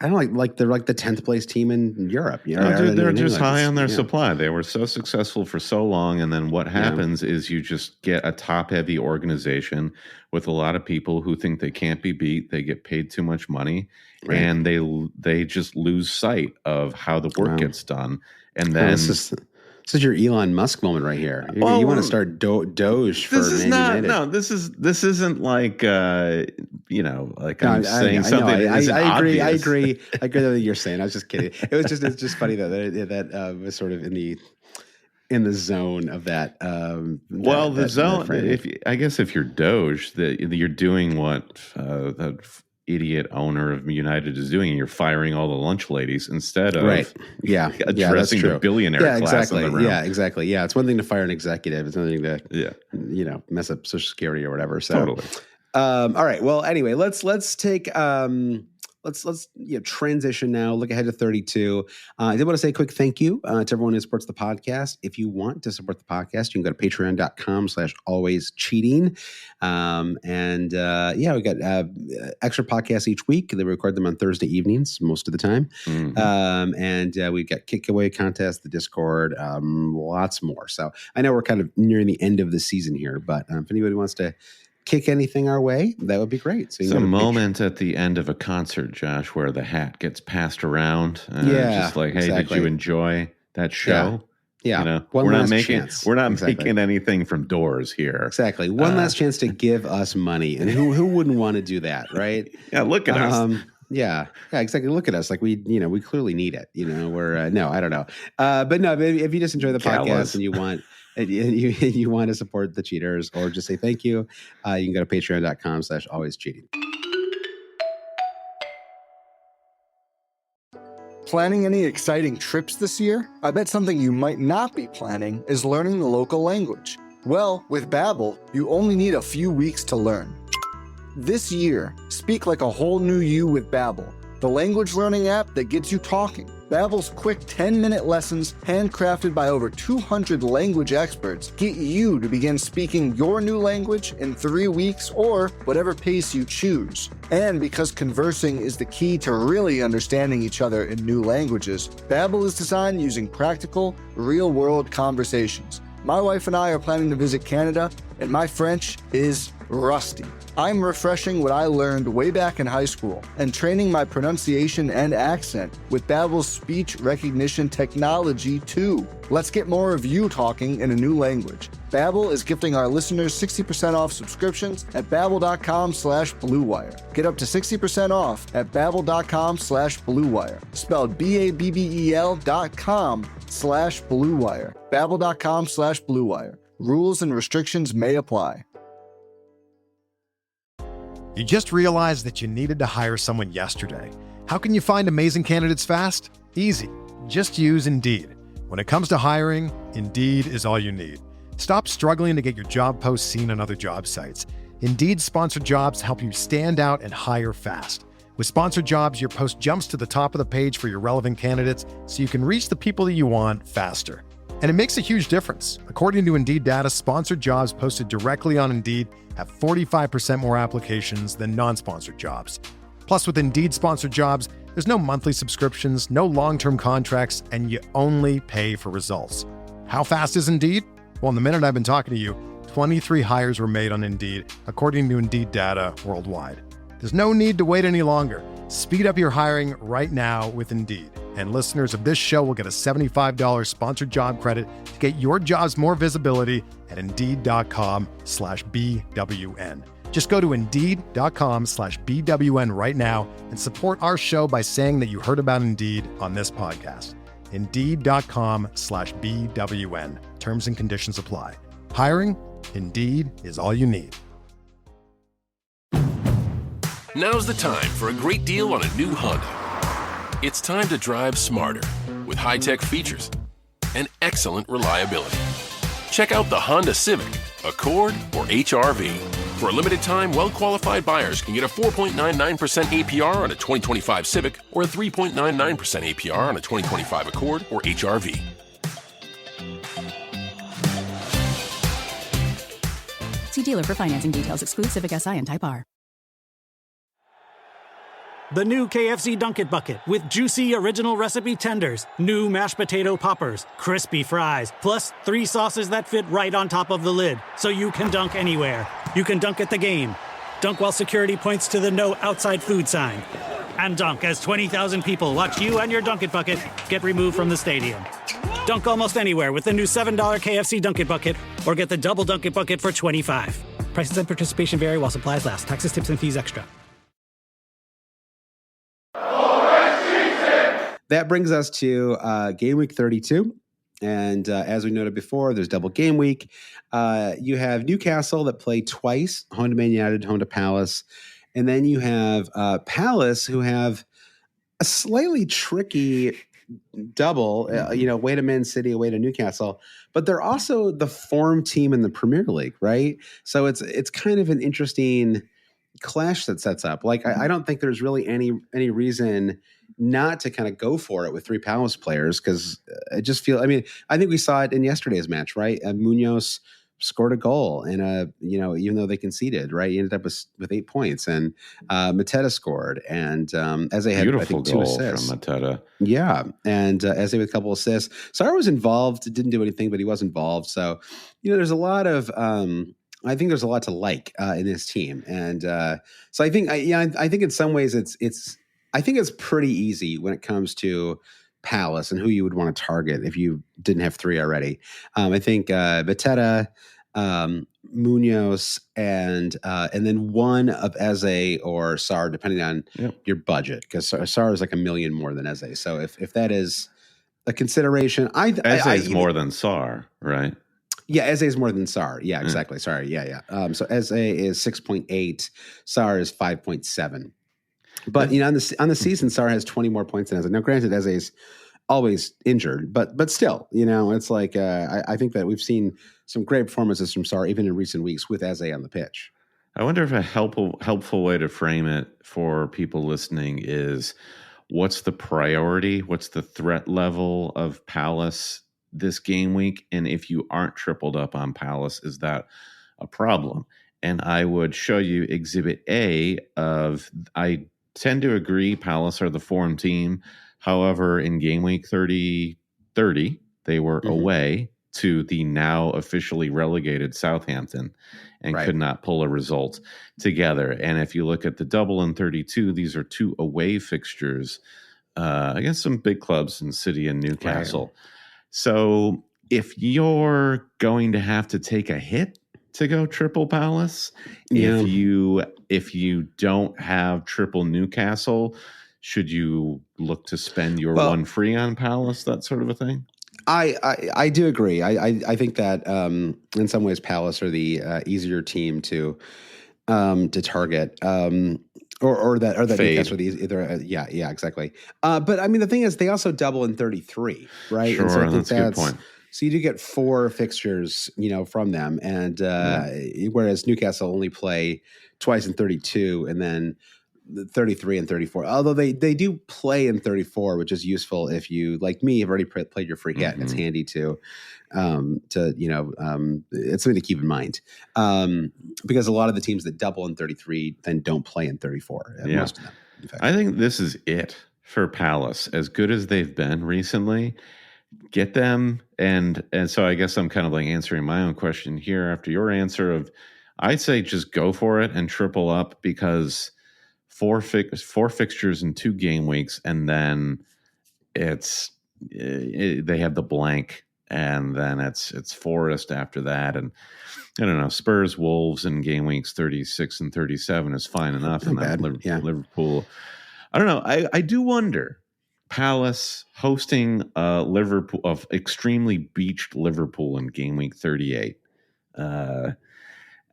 I don't like they're like the 10th place team in Europe. They're just high on their supply. They were so successful for so long, and then what happens is you just get a top-heavy organization with a lot of people who think they can't be beat. They get paid too much money, and they just lose sight of how the work gets done. And then This is your Elon Musk moment right here. You want to start Doge for Man United. No, this isn't like like I'm saying I something. I agree. I agree with what you're saying. I was just kidding. It's just funny though that was sort of in the zone of that. Zone. If you're Doge, that you're doing what that idiot owner of United is doing, and you're firing all the lunch ladies instead of addressing the billionaire class in the room. Yeah, exactly. Yeah, it's one thing to fire an executive. It's another thing to mess up Social Security or whatever. So totally. All right. Well, anyway, let's take let's transition now. Look ahead to 32. I did want to say a quick thank you to everyone who supports the podcast. If you want to support the podcast, you can go to patreon.com/alwayscheating. We got extra podcasts each week. They record them on Thursday evenings most of the time. Mm-hmm. We've got giveaway contests, the Discord, lots more. So I know we're kind of nearing the end of the season here, but if anybody wants to kick anything our way, that would be great. So it's a moment at the end of a concert, Josh, where the hat gets passed around. Just like, hey, exactly. Did you enjoy that show? Yeah. We're not making anything from Doors here. Exactly. One last chance to give us money. And who wouldn't want to do that, right? Yeah, look at us. Yeah, exactly. Look at us. Like we clearly need it. We're no, I don't know. But no, if you just enjoy the podcast and you want you want to support the cheaters or just say thank you, you can go to patreon.com/alwayscheating. Planning any exciting trips this year? I bet something you might not be planning is learning the local language. Well, with Babbel, you only need a few weeks to learn. This year, speak like a whole new you with Babbel, the language learning app that gets you talking. Babbel's quick 10-minute lessons, handcrafted by over 200 language experts, get you to begin speaking your new language in 3 weeks or whatever pace you choose. And because conversing is the key to really understanding each other in new languages, Babbel is designed using practical, real-world conversations. My wife and I are planning to visit Canada, and my French is rusty. I'm refreshing what I learned way back in high school and training my pronunciation and accent with Babbel's speech recognition technology too. Let's get more of you talking in a new language. Babbel is gifting our listeners 60% off subscriptions at babbel.com/bluewire. Get up to 60% off at babbel.com/bluewire. Spelled BABBEL.com/bluewire. Babbel.com/bluewire. Rules and restrictions may apply. You just realized that you needed to hire someone yesterday. How can you find amazing candidates fast? Easy. Just use Indeed. When it comes to hiring, Indeed is all you need. Stop struggling to get your job posts seen on other job sites. Indeed's sponsored jobs help you stand out and hire fast. With sponsored jobs, your post jumps to the top of the page for your relevant candidates so you can reach the people that you want faster. And it makes a huge difference. According to Indeed data, sponsored jobs posted directly on Indeed have 45% more applications than non-sponsored jobs. Plus, with Indeed sponsored jobs, there's no monthly subscriptions, no long-term contracts, and you only pay for results. How fast is Indeed? Well, in the minute I've been talking to you, 23 hires were made on Indeed, according to Indeed data worldwide. There's no need to wait any longer. Speed up your hiring right now with Indeed. And listeners of this show will get a $75 sponsored job credit to get your jobs more visibility at Indeed.com/BWN. Just go to Indeed.com/BWN right now and support our show by saying that you heard about Indeed on this podcast. Indeed.com/BWN. Terms and conditions apply. Hiring? Indeed is all you need. Now's the time for a great deal on a new Honda. It's time to drive smarter with high-tech features and excellent reliability. Check out the Honda Civic, Accord, or HR-V. For a limited time, well-qualified buyers can get a 4.99% APR on a 2025 Civic or a 3.99% APR on a 2025 Accord or HR-V. See dealer for financing details. Exclude Civic Si and Type R. The new KFC Dunk It Bucket with juicy original recipe tenders, new mashed potato poppers, crispy fries, plus 3 sauces that fit right on top of the lid, so you can dunk anywhere. You can dunk at the game, dunk while security points to the no outside food sign, and dunk as 20,000 people watch you and your Dunk It Bucket get removed from the stadium. Dunk almost anywhere with the new $7 KFC Dunk It Bucket, or get the double Dunk It Bucket for $25. Prices and participation vary while supplies last. Taxes, tips, and fees extra. That brings us to game week 32. And as we noted before, there's double game week. You have Newcastle that play twice, home to Man United, home to Palace. And then you have Palace, who have a slightly tricky double, away to Man City, away to Newcastle. But they're also the form team in the Premier League, right? So it's kind of an interesting clash that sets up. Like, I don't think there's really any reason not to kind of go for it with three Palace players, because I just feel, I think we saw it in yesterday's match, right? Munoz scored a goal and even though they conceded, right, he ended up with 8 points, and Mateta scored, and as they had beautiful, I think, 2 assists from Mateta. Yeah, and as they with a couple assists. Sarr was involved, didn't do anything, but he was involved. So there's a lot of I think there's a lot to like in this team, and so I think I think in some ways I think it's pretty easy when it comes to Palace and who you would want to target if you didn't have three already. I think Mateta, Munoz, and then one of Eze or Sarr, depending on your budget, because Sarr is like $1 million more than Eze. So if that is a consideration, Eze is more than Sarr, right? Yeah, Eze is more than Sarr. Yeah, exactly. Sorry. Yeah. So Eze is 6.8, Sarr is 5.7. But on the season, Sarr has 20 more points than Eze. Now, granted, Eze is always injured, but still, it's like I think that we've seen some great performances from Sarr even in recent weeks with Eze on the pitch. I wonder if a helpful way to frame it for people listening is, what's the priority? What's the threat level of Palace this game week? And if you aren't tripled up on Palace, is that a problem? And I would show you Exhibit A of, I tend to agree Palace are the form team. However, in game week 30, they were away to the now officially relegated Southampton and could not pull a result together. And if you look at the double in 32, these are 2 away fixtures against some big clubs in City and Newcastle. Right. So if you're going to have to take a hit to go triple Palace, if you don't have triple Newcastle, should you look to spend your one free on Palace, that sort of a thing? I do agree. I think that in some ways Palace are the easier team to target, or that Newcastle either. Exactly. But the thing is, they also double in 33, right? Sure, and so I think that's a good point. So you do get 4 fixtures, from them, and whereas Newcastle only play twice in 32, and then 33 and 34. Although they do play in 34, which is useful if you, like me, have already played your free hit. And it's handy to it's something to keep in mind, because a lot of the teams that double in 33 then don't play in 34. Most of them, in fact. I think this is it for Palace. As good as they've been recently, get them, and so I guess I'm kind of like answering my own question here after your answer of, I'd say just go for it and triple up, because 4 fixtures in 2 game weeks, and then they have the blank, and then it's Forest after that, and I don't know, Spurs, Wolves in game weeks 36 and 37 is fine enough, and then Liverpool. I don't know. I do wonder, Palace hosting Liverpool, of extremely beached Liverpool in game week 38.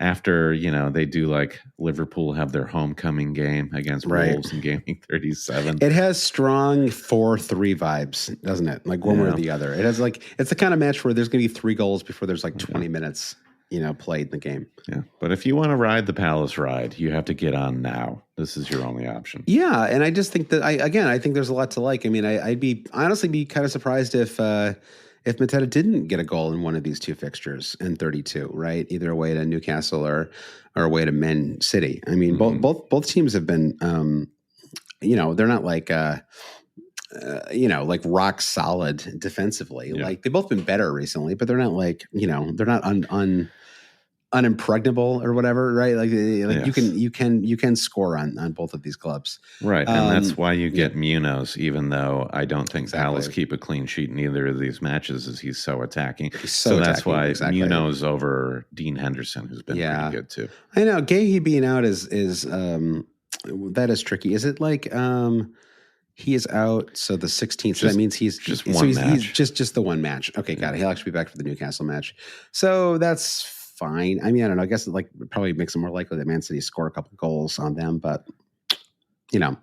After, they do, like, Liverpool have their homecoming game against Wolves in game week 37. It has strong 4-3 vibes, doesn't it? Like one way or the other. It has, like, it's the kind of match where there's going to be 3 goals before there's like 20 minutes, played in the game. Yeah. But if you want to ride the Palace ride, you have to get on now. This is your only option. Yeah. And I just think that I think there's a lot to like. I'd honestly be kind of surprised if Mateta didn't get a goal in one of these 2 fixtures in 32, right? Either away to Newcastle or away to Man City. Both teams have been, they're not like, like rock solid defensively. Yeah. Like they've both been better recently, but they're not like, they're not unimpregnable or whatever, right? Like Yes. you can score on both of these clubs, right? And that's why you get Munoz, even though I don't think Palace keep a clean sheet in either of these matches, as he's so attacking. So that's why Munoz over Dean Henderson, who's been pretty good too. I know Gahey being out is that is tricky. Is it like he is out, so the 16th. So that means he's just one match. He's just the one match. Okay, got it. He'll actually be back for the Newcastle match. So that's fine. I mean, I don't know. I guess it probably makes it more likely that Man City score a couple goals on them, but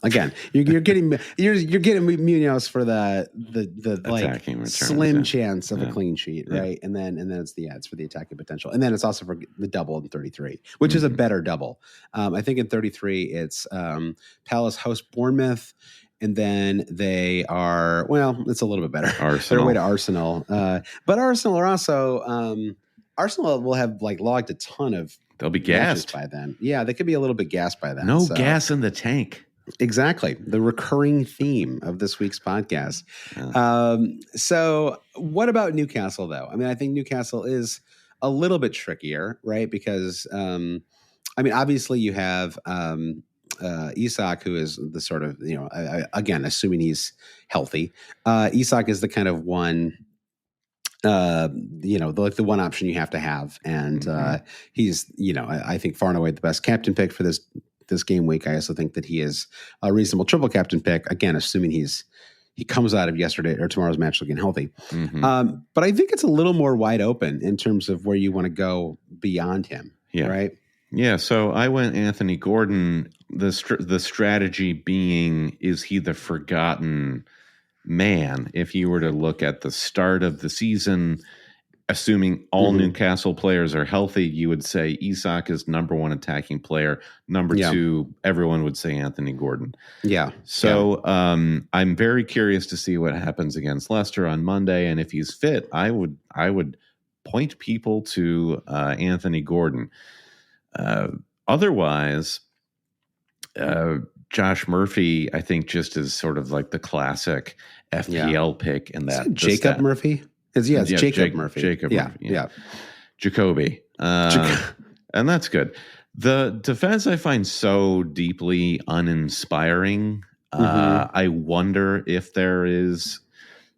again, you're getting Munoz for the like slim chance of a clean sheet, right? And then it's it's for the attacking potential, and then it's also for the double in 33, which is a better double. I think in 33 it's Palace host Bournemouth. And then they are, it's a little bit better. They're away to Arsenal. But Arsenal are also, Arsenal will have logged a ton of. They'll be gassed by then. Yeah, they could be a little bit gassed by then. No gas in the tank. Exactly. The recurring theme of this week's podcast. Yeah. So what about Newcastle, though? I mean, I think Newcastle is a little bit trickier, right? Because, obviously you have Isak, who is the sort of, again, assuming he's healthy. Isak is the kind of one, the one option you have to have. And he's, I think far and away the best captain pick for this game week. I also think that he is a reasonable triple captain pick, again, assuming he comes out of yesterday or tomorrow's match looking healthy. But I think it's a little more wide open in terms of where you want to go beyond him. Yeah. Right. Yeah. So I went Anthony Gordon. The strategy being, is he the forgotten man? If you were to look at the start of the season, assuming all Newcastle players are healthy, you would say Isak is number one attacking player. Number two, everyone would say Anthony Gordon. Yeah. So I'm very curious to see what happens against Leicester on Monday. And if he's fit, I would point people to Anthony Gordon. Otherwise, Josh Murphy, I think, just is sort of like the classic FPL pick in that. Jacob Murphy? It's Jacob Murphy. Jacob Murphy. Yeah. Jacoby. And that's good. The defense I find so deeply uninspiring. I wonder if there is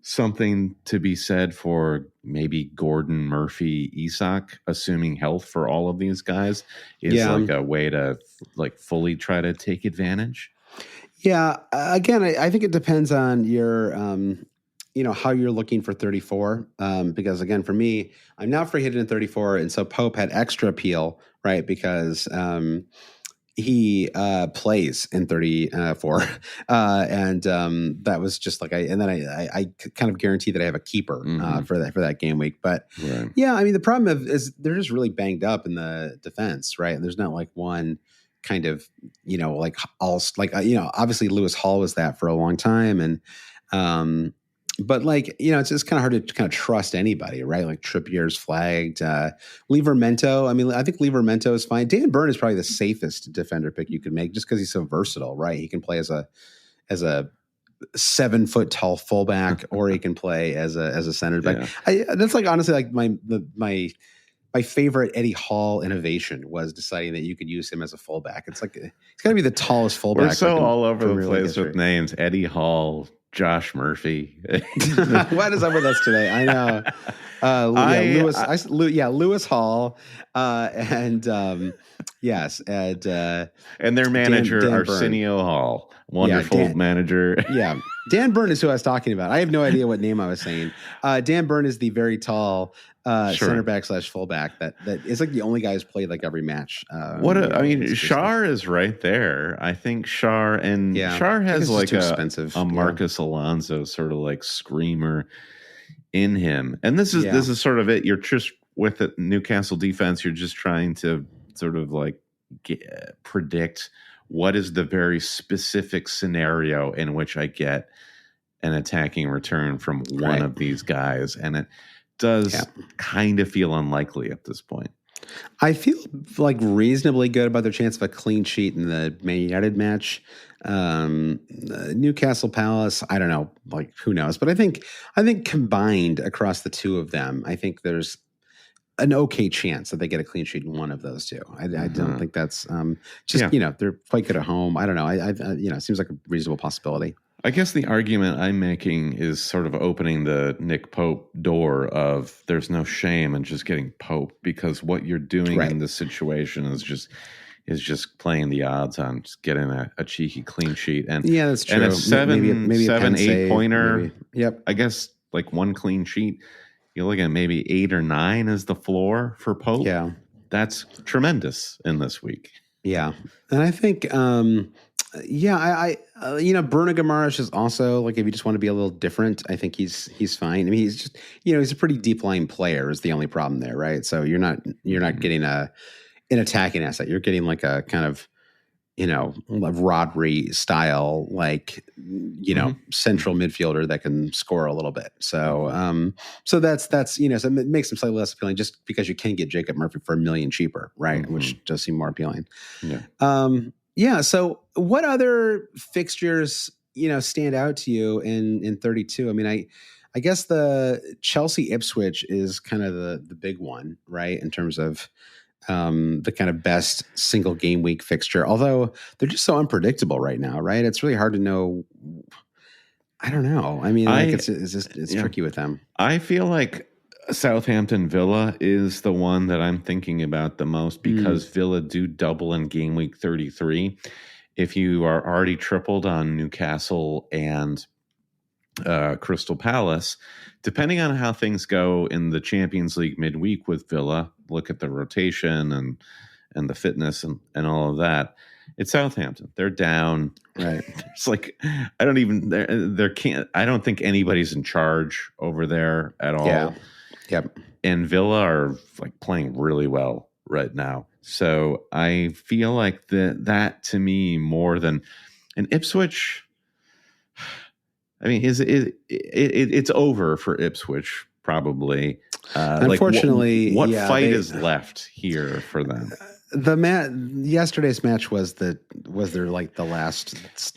something to be said for maybe Gordon, Murphy, Isak, assuming health for all of these guys is like a way to fully try to take advantage. Yeah. Again, I think it depends on your, how you're looking for 34. Because again, for me, I'm now free hitting in 34. And so Pope had extra appeal, right? Because, he plays in 34, and that was just like I kind of guarantee that I have a keeper for that game week. But the problem is they're just really banged up in the defense, right? And there's not like one kind of obviously Lewis Hall was that for a long time, and but it's just kind of hard to kind of trust anybody, right? Like Trippier's flagged. Livramento, I think Livramento is fine. Dan Burn is probably the safest defender pick you could make just because he's so versatile, right? He can play as a 7-foot tall fullback, or he can play as a center back. That's honestly my favorite Eddie Hall innovation was deciding that you could use him as a fullback. It's like he's got to be the tallest fullback. We're so all over the place with names. Eddie Hall, Josh Murphy. What is up with us today? I know. Lewis Hall, and their manager Dan Arsenio Hall, wonderful manager. Dan Burn is who I was talking about. I have no idea what name I was saying. Dan Burn is the very tall center back / fullback that is like the only guy who's played like every match. Schär is right there. I think Schär has like a Marcus Alonso sort of like screamer in him. And this is sort of it. You're just with the Newcastle defense, you're just trying to sort of like predict what is the very specific scenario in which I get an attacking return from one of these guys. And it does kind of feel unlikely at this point. I feel like reasonably good about their chance of a clean sheet in the Man United match. Newcastle Palace, I don't know, like who knows? But I think combined across the two of them, I think there's an okay chance that they get a clean sheet in one of those two. I don't think that's they're quite good at home. I don't know. It seems like a reasonable possibility. I guess the argument I'm making is sort of opening the Nick Pope door of there's no shame in just getting Pope, because what you're doing in this situation is just playing the odds on just getting a cheeky clean sheet. And yeah, that's true. And a maybe 7-8 pointer. Maybe. Yep. I guess like one clean sheet. You're looking at maybe 8 or 9 as the floor for Pope. Yeah, that's tremendous in this week. Yeah, and I think Bruno Guimaraes is also like, if you just want to be a little different, I think he's fine. I mean, he's just he's a pretty deep line player is the only problem there, right? So you're not getting an attacking asset. You're getting like a kind of Rodri style, like central midfielder that can score a little bit. So so that's so it makes him slightly less appealing just because you can get Jacob Murphy for $1 million cheaper, right? Which does seem more appealing. Yeah. So what other fixtures stand out to you in 32? I mean, I guess the Chelsea Ipswich is kind of the big one, right, in terms of the kind of best single game week fixture, although they're just so unpredictable right now, right? It's really hard to know. I don't know. I mean, it's tricky with them. I feel like Southampton Villa is the one that I'm thinking about the most, because Villa do double in game week 33. If you are already tripled on Newcastle and Crystal Palace, depending on how things go in the Champions League midweek with Villa, look at the rotation and the fitness and all of that. It's Southampton. They're down. Right. It's like, I don't think anybody's in charge over there at all. Yeah. Yep. And Villa are like playing really well right now. So I feel like that to me more than an Ipswich. I mean, it's over for Ipswich probably. Unfortunately, what fight is left here for them? Yesterday's match was their like the last.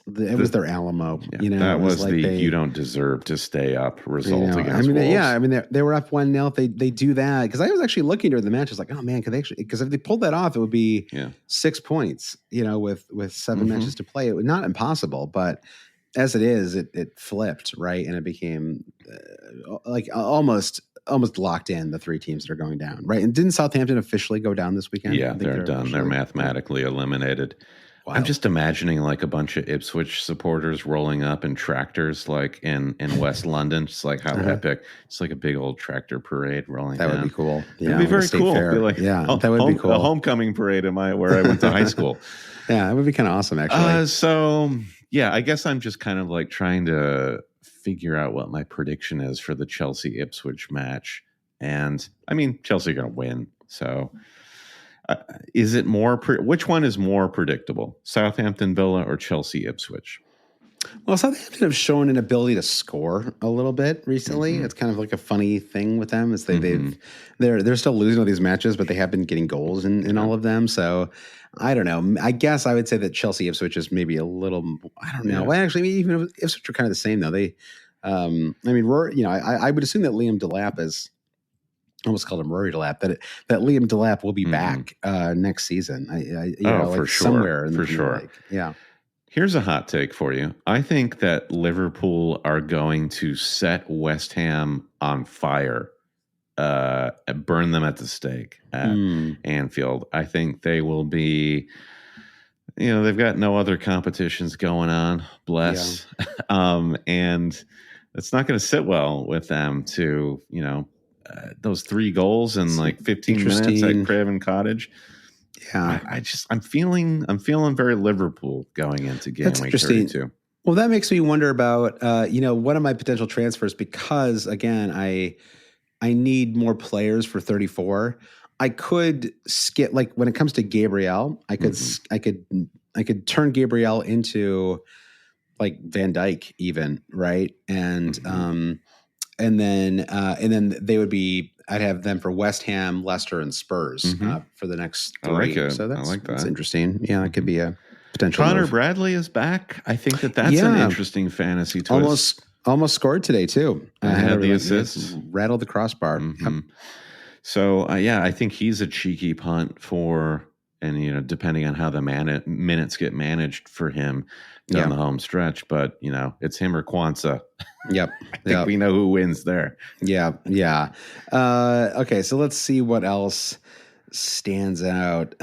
It was their Alamo. Yeah, that was like you don't deserve to stay up result against Wolves. They were up 1-0. They do that because I was actually looking during the match. I was like, oh man, could they actually? Because if they pulled that off, it would be 6 points. With 7 matches to play, it was not impossible, but. As it is, it flipped, right? And it became like almost locked in, the 3 teams that are going down, right? And didn't Southampton officially go down this weekend? Yeah, they're done. They're mathematically eliminated. Wow. I'm just imagining like a bunch of Ipswich supporters rolling up in tractors like in West London. Just like how epic. It's like a big old tractor parade rolling down. That would be cool. Yeah, it'd be very cool. Be like, that would be cool. A homecoming parade where I went to high school. Yeah, it would be kind of awesome, actually. Yeah, I guess I'm just kind of like trying to figure out what my prediction is for the Chelsea Ipswich match. And I mean, Chelsea are going to win. So is it which one is more predictable? Southampton Villa or Chelsea Ipswich? Well, Southampton have shown an ability to score a little bit recently. It's kind of like a funny thing with them. Is they're still losing all these matches, but they have been getting goals in all of them. So I don't know. I guess I would say that Chelsea Ipswich is maybe a little. I don't know. Well, actually, even Ipswich are kind of the same though. They, I would assume that Liam Delap is. I almost called him Rory Delap. That Liam Delap will be back next season. For sure. Somewhere in for sure. League. Yeah. Here's a hot take for you. I think that Liverpool are going to set West Ham on fire, burn them at the stake at Anfield. I think they will be, they've got no other competitions going on, bless. Yeah. And it's not going to sit well with them to, those 3 goals in like 15 minutes at Craven Cottage. Yeah, I'm feeling very Liverpool going into game week 32. Well, that makes me wonder about one of my potential transfers, because again, I need more players for 34. I could skip, like when it comes to Gabriel, I could turn Gabriel into like Van Dijk even, right? And then they would be. I'd have them for West Ham, Leicester, and Spurs for the next 3. I like it. So that's that. Interesting. Yeah, it could be a potential. Connor move. Bradley is back. I think that's an interesting fantasy twist. Almost scored today too. I had the assist. Rattled the crossbar. Yep. So I think he's a cheeky punt for, and depending on how the minutes get managed for him down the home stretch, but it's him or Kwanzaa. Yep. I think we know who wins there. Yeah. Okay, so let's see what else stands out.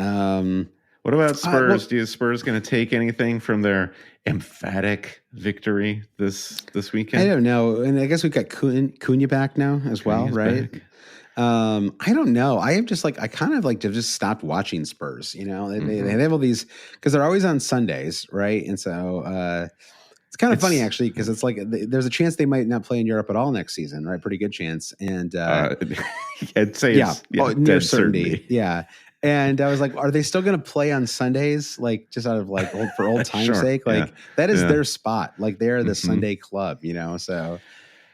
What about Spurs? Do you Spurs going to take anything from their emphatic victory this weekend? I don't know, and I guess we've got Cunha back now as well, right? Back. I don't know. I am just I kind of just stopped watching Spurs. They have all these because they're always on Sundays, right? And so it's kind of funny actually because it's there's a chance they might not play in Europe at all next season, right? Pretty good chance, and I'd say near certainty. Yeah. And I was like, are they still going to play on Sundays? Just out of for old time's sake? That is their spot. They're the Sunday club, so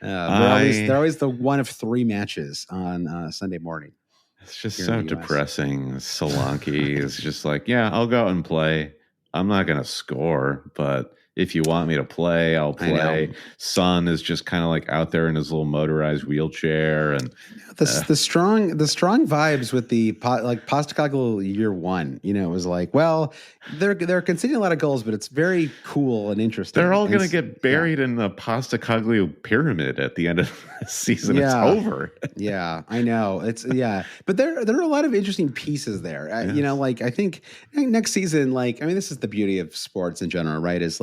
they're always the one of 3 matches on Sunday morning. It's just so depressing. Solanke is just I'll go out and play. I'm not going to score, but if you want me to play, I'll play. Son is just kind of out there in his little motorized wheelchair, and the strong vibes with the Postecoglou year 1. It was they're conceding a lot of goals, but it's very cool and interesting. They're all going to get buried in the Postecoglou pyramid at the end of the season. Yeah. It's over. Yeah, I know. But there are a lot of interesting pieces there. Yes. I think next season, this is the beauty of sports in general, right? Is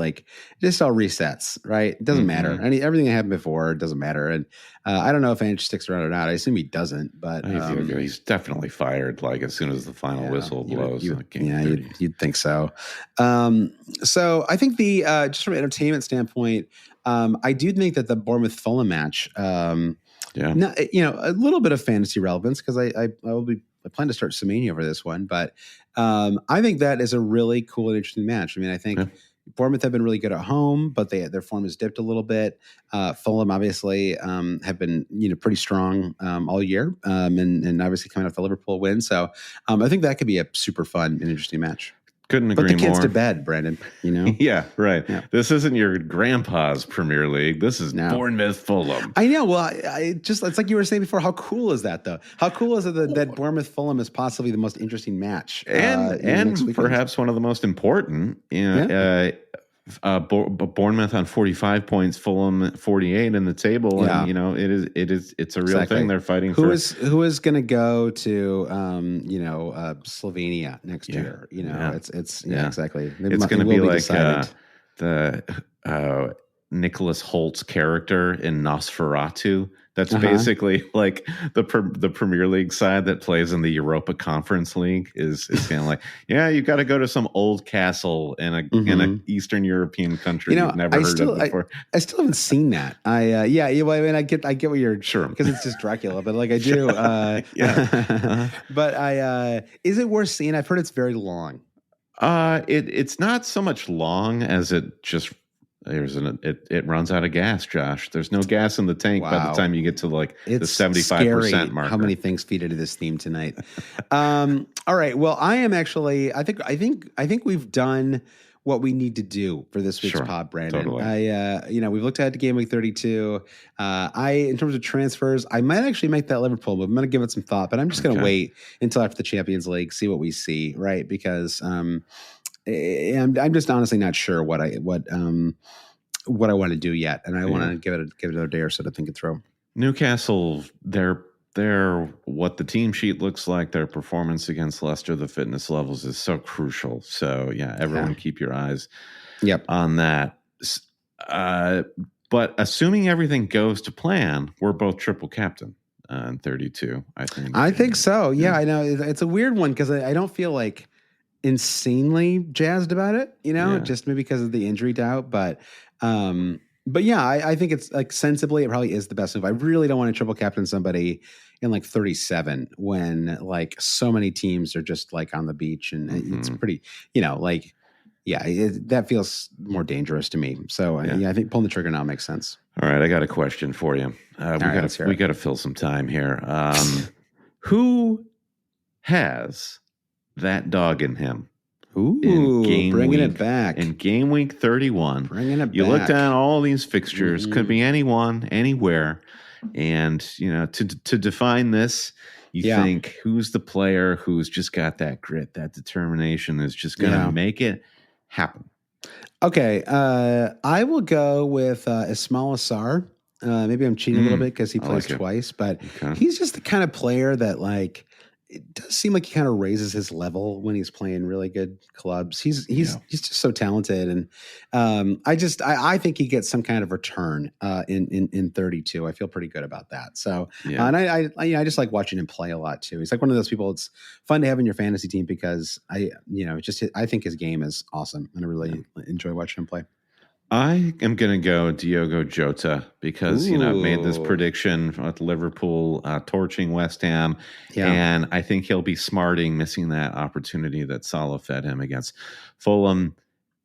just all resets, right? It doesn't matter. Everything that happened before, it doesn't matter. And I don't know if Ange sticks around or not. I assume he doesn't, but he's definitely fired as soon as the final whistle blows. You'd think so. So I think just from an entertainment standpoint, I do think that the Bournemouth Fulham match, a little bit of fantasy relevance because I plan to start Semenya over this one, but I think that is a really cool and interesting match. I think. Yeah. Bournemouth have been really good at home, but their form has dipped a little bit. Fulham obviously have been pretty strong all year, and obviously coming off the Liverpool win. So I think that could be a super fun and interesting match. Couldn't agree more. Put the kids to bed, Brandon. Yeah, right. Yeah. This isn't your grandpa's Premier League. This is Bournemouth Fulham. I know. Well, it's like you were saying before. How cool is that, though? How cool is it that Bournemouth Fulham is possibly the most interesting match, and perhaps one of the most important? Bournemouth on 45 points, Fulham 48 in the table, and it's a real thing. They're fighting who is going to go to Slovenia next year. It's exactly. It's going to be the Nicholas Holt's character in Nosferatu. That's basically the Premier League side that plays in the Europa Conference League is kind of you've got to go to some old castle in a Eastern European country you've never heard of before. I still haven't seen that. I get what you're because it's just Dracula, but I do. But is it worth seeing? I've heard it's very long. It's not so much long as it just. It runs out of gas, Josh. There's no gas in the tank by the time you get to the 75% mark. How many things feed into this theme tonight? All right. Well, I am actually. I think we've done what we need to do for this week's pod, Brandon. Totally. We've looked ahead to game week 32. In terms of transfers, I might actually make that Liverpool move. I'm going to give it some thought, but I'm just going to wait until after the Champions League, see what we see, right? Because I'm just honestly not sure what I want to do yet, and I want to give it another day or so to think it through. Newcastle, they're what the team sheet looks like. Their performance against Leicester, the fitness levels is so crucial. So everyone keep your eyes on that. But assuming everything goes to plan, we're both triple captain in 32. I think so. Yeah, I know it's a weird one because I don't feel insanely jazzed about it, just maybe because of the injury doubt. But I think it's sensibly, it probably is the best move. I really don't want to triple captain somebody in 37 when so many teams are just on the beach and it's pretty, that feels more dangerous to me. So I think pulling the trigger now makes sense. All right. I got a question for you. We got to fill some time here. Who has that dog in him? Bringing it back. In game week 31. Bringing it back. You look down all these fixtures, could be anyone, anywhere. And, to define this, You think, who's the player who's just got that grit, that determination, is just going to make it happen? Okay, I will go with Ismail Assar. Maybe I'm cheating a little bit because he plays twice, but he's just the kind of player that, like, it does seem like he kind of raises his level when he's playing really good clubs. He's just so talented, and I think he gets some kind of return in 32. I feel pretty good about that. So, and I just like watching him play a lot too. He's like one of those people. It's fun to have in your fantasy team because I think his game is awesome, and I really enjoy watching him play. I am going to go Diogo Jota because, I've made this prediction with Liverpool torching West Ham, and I think he'll be smarting missing that opportunity that Salah fed him against Fulham.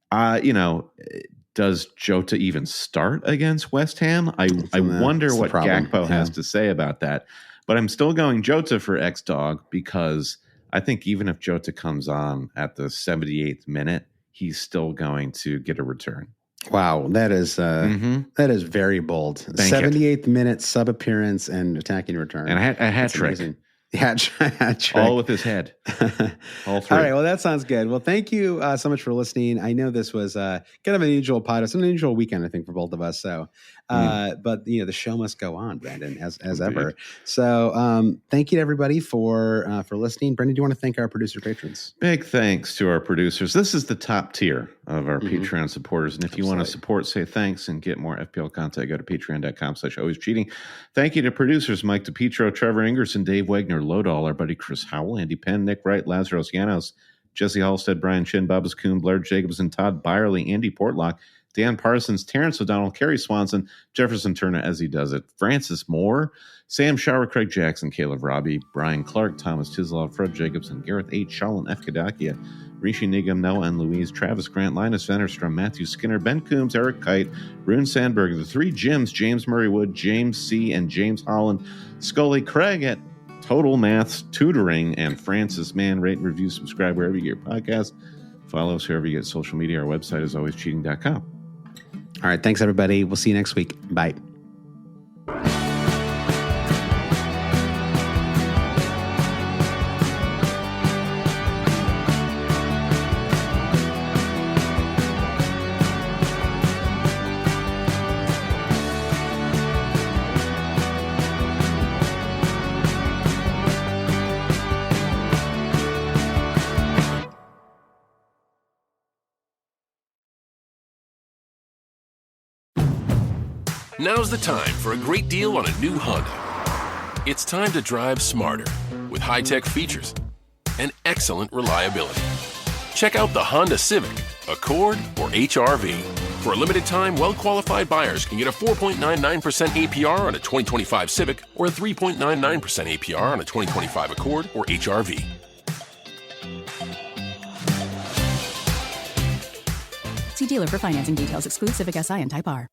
Does Jota even start against West Ham? I wonder what Gakpo has to say about that. But I'm still going Jota for X-Dog because I think even if Jota comes on at the 78th minute, he's still going to get a return. Wow, that is very bold. 78th minute sub appearance and attacking return, and a hat trick. Hat trick. All with his head. All three. All right, well, that sounds good. Well, thank you so much for listening. I know this was kind of an unusual pod. It's an unusual weekend, I think, for both of us. So, but the show must go on, Brandon, as ever. So, thank you to everybody for listening. Brandon, do you want to thank our producer patrons? Big thanks to our producers. This is the top tier of our Patreon supporters. And if you want to support, say thanks and get more FPL content, go to patreon.com/alwayscheating. Thank you to producers Mike DePietro, Trevor Ingerson, Dave Wagner, Lodahl, our buddy Chris Howell, Andy Penn, Nick Wright, Lazarus Llanos, Jesse Halstead, Brian Chin, Babas Kuhn, Blair Jacobs, and Todd Byerly, Andy Portlock, Dan Parsons, Terrence O'Donnell, Kerry Swanson, Jefferson Turner as he does it, Francis Moore, Sam Shower, Craig Jackson, Caleb Robbie, Brian Clark, Thomas Tislov, Fred Jacobs, and Gareth H. Shalin, F. Kadakia, Rishi Nigam, Noah and Louise, Travis Grant, Linus Vennerstrom, Matthew Skinner, Ben Coombs, Eric Kite, Rune Sandberg, the three Jims, James Murray Wood, James C., and James Holland, Scully, Craig at Total Maths Tutoring, and Francis Mann. Rate and review, subscribe wherever you get your podcast. Follow us wherever you get social media. Our website is alwayscheating.com. All right, thanks, everybody. We'll see you next week. Bye. Now's the time for a great deal on a new Honda. It's time to drive smarter with high-tech features and excellent reliability. Check out the Honda Civic, Accord, or HR-V. For a limited time, well-qualified buyers can get a 4.99% APR on a 2025 Civic or a 3.99% APR on a 2025 Accord or HR-V. See dealer for financing details. Exclude Civic SI and Type R.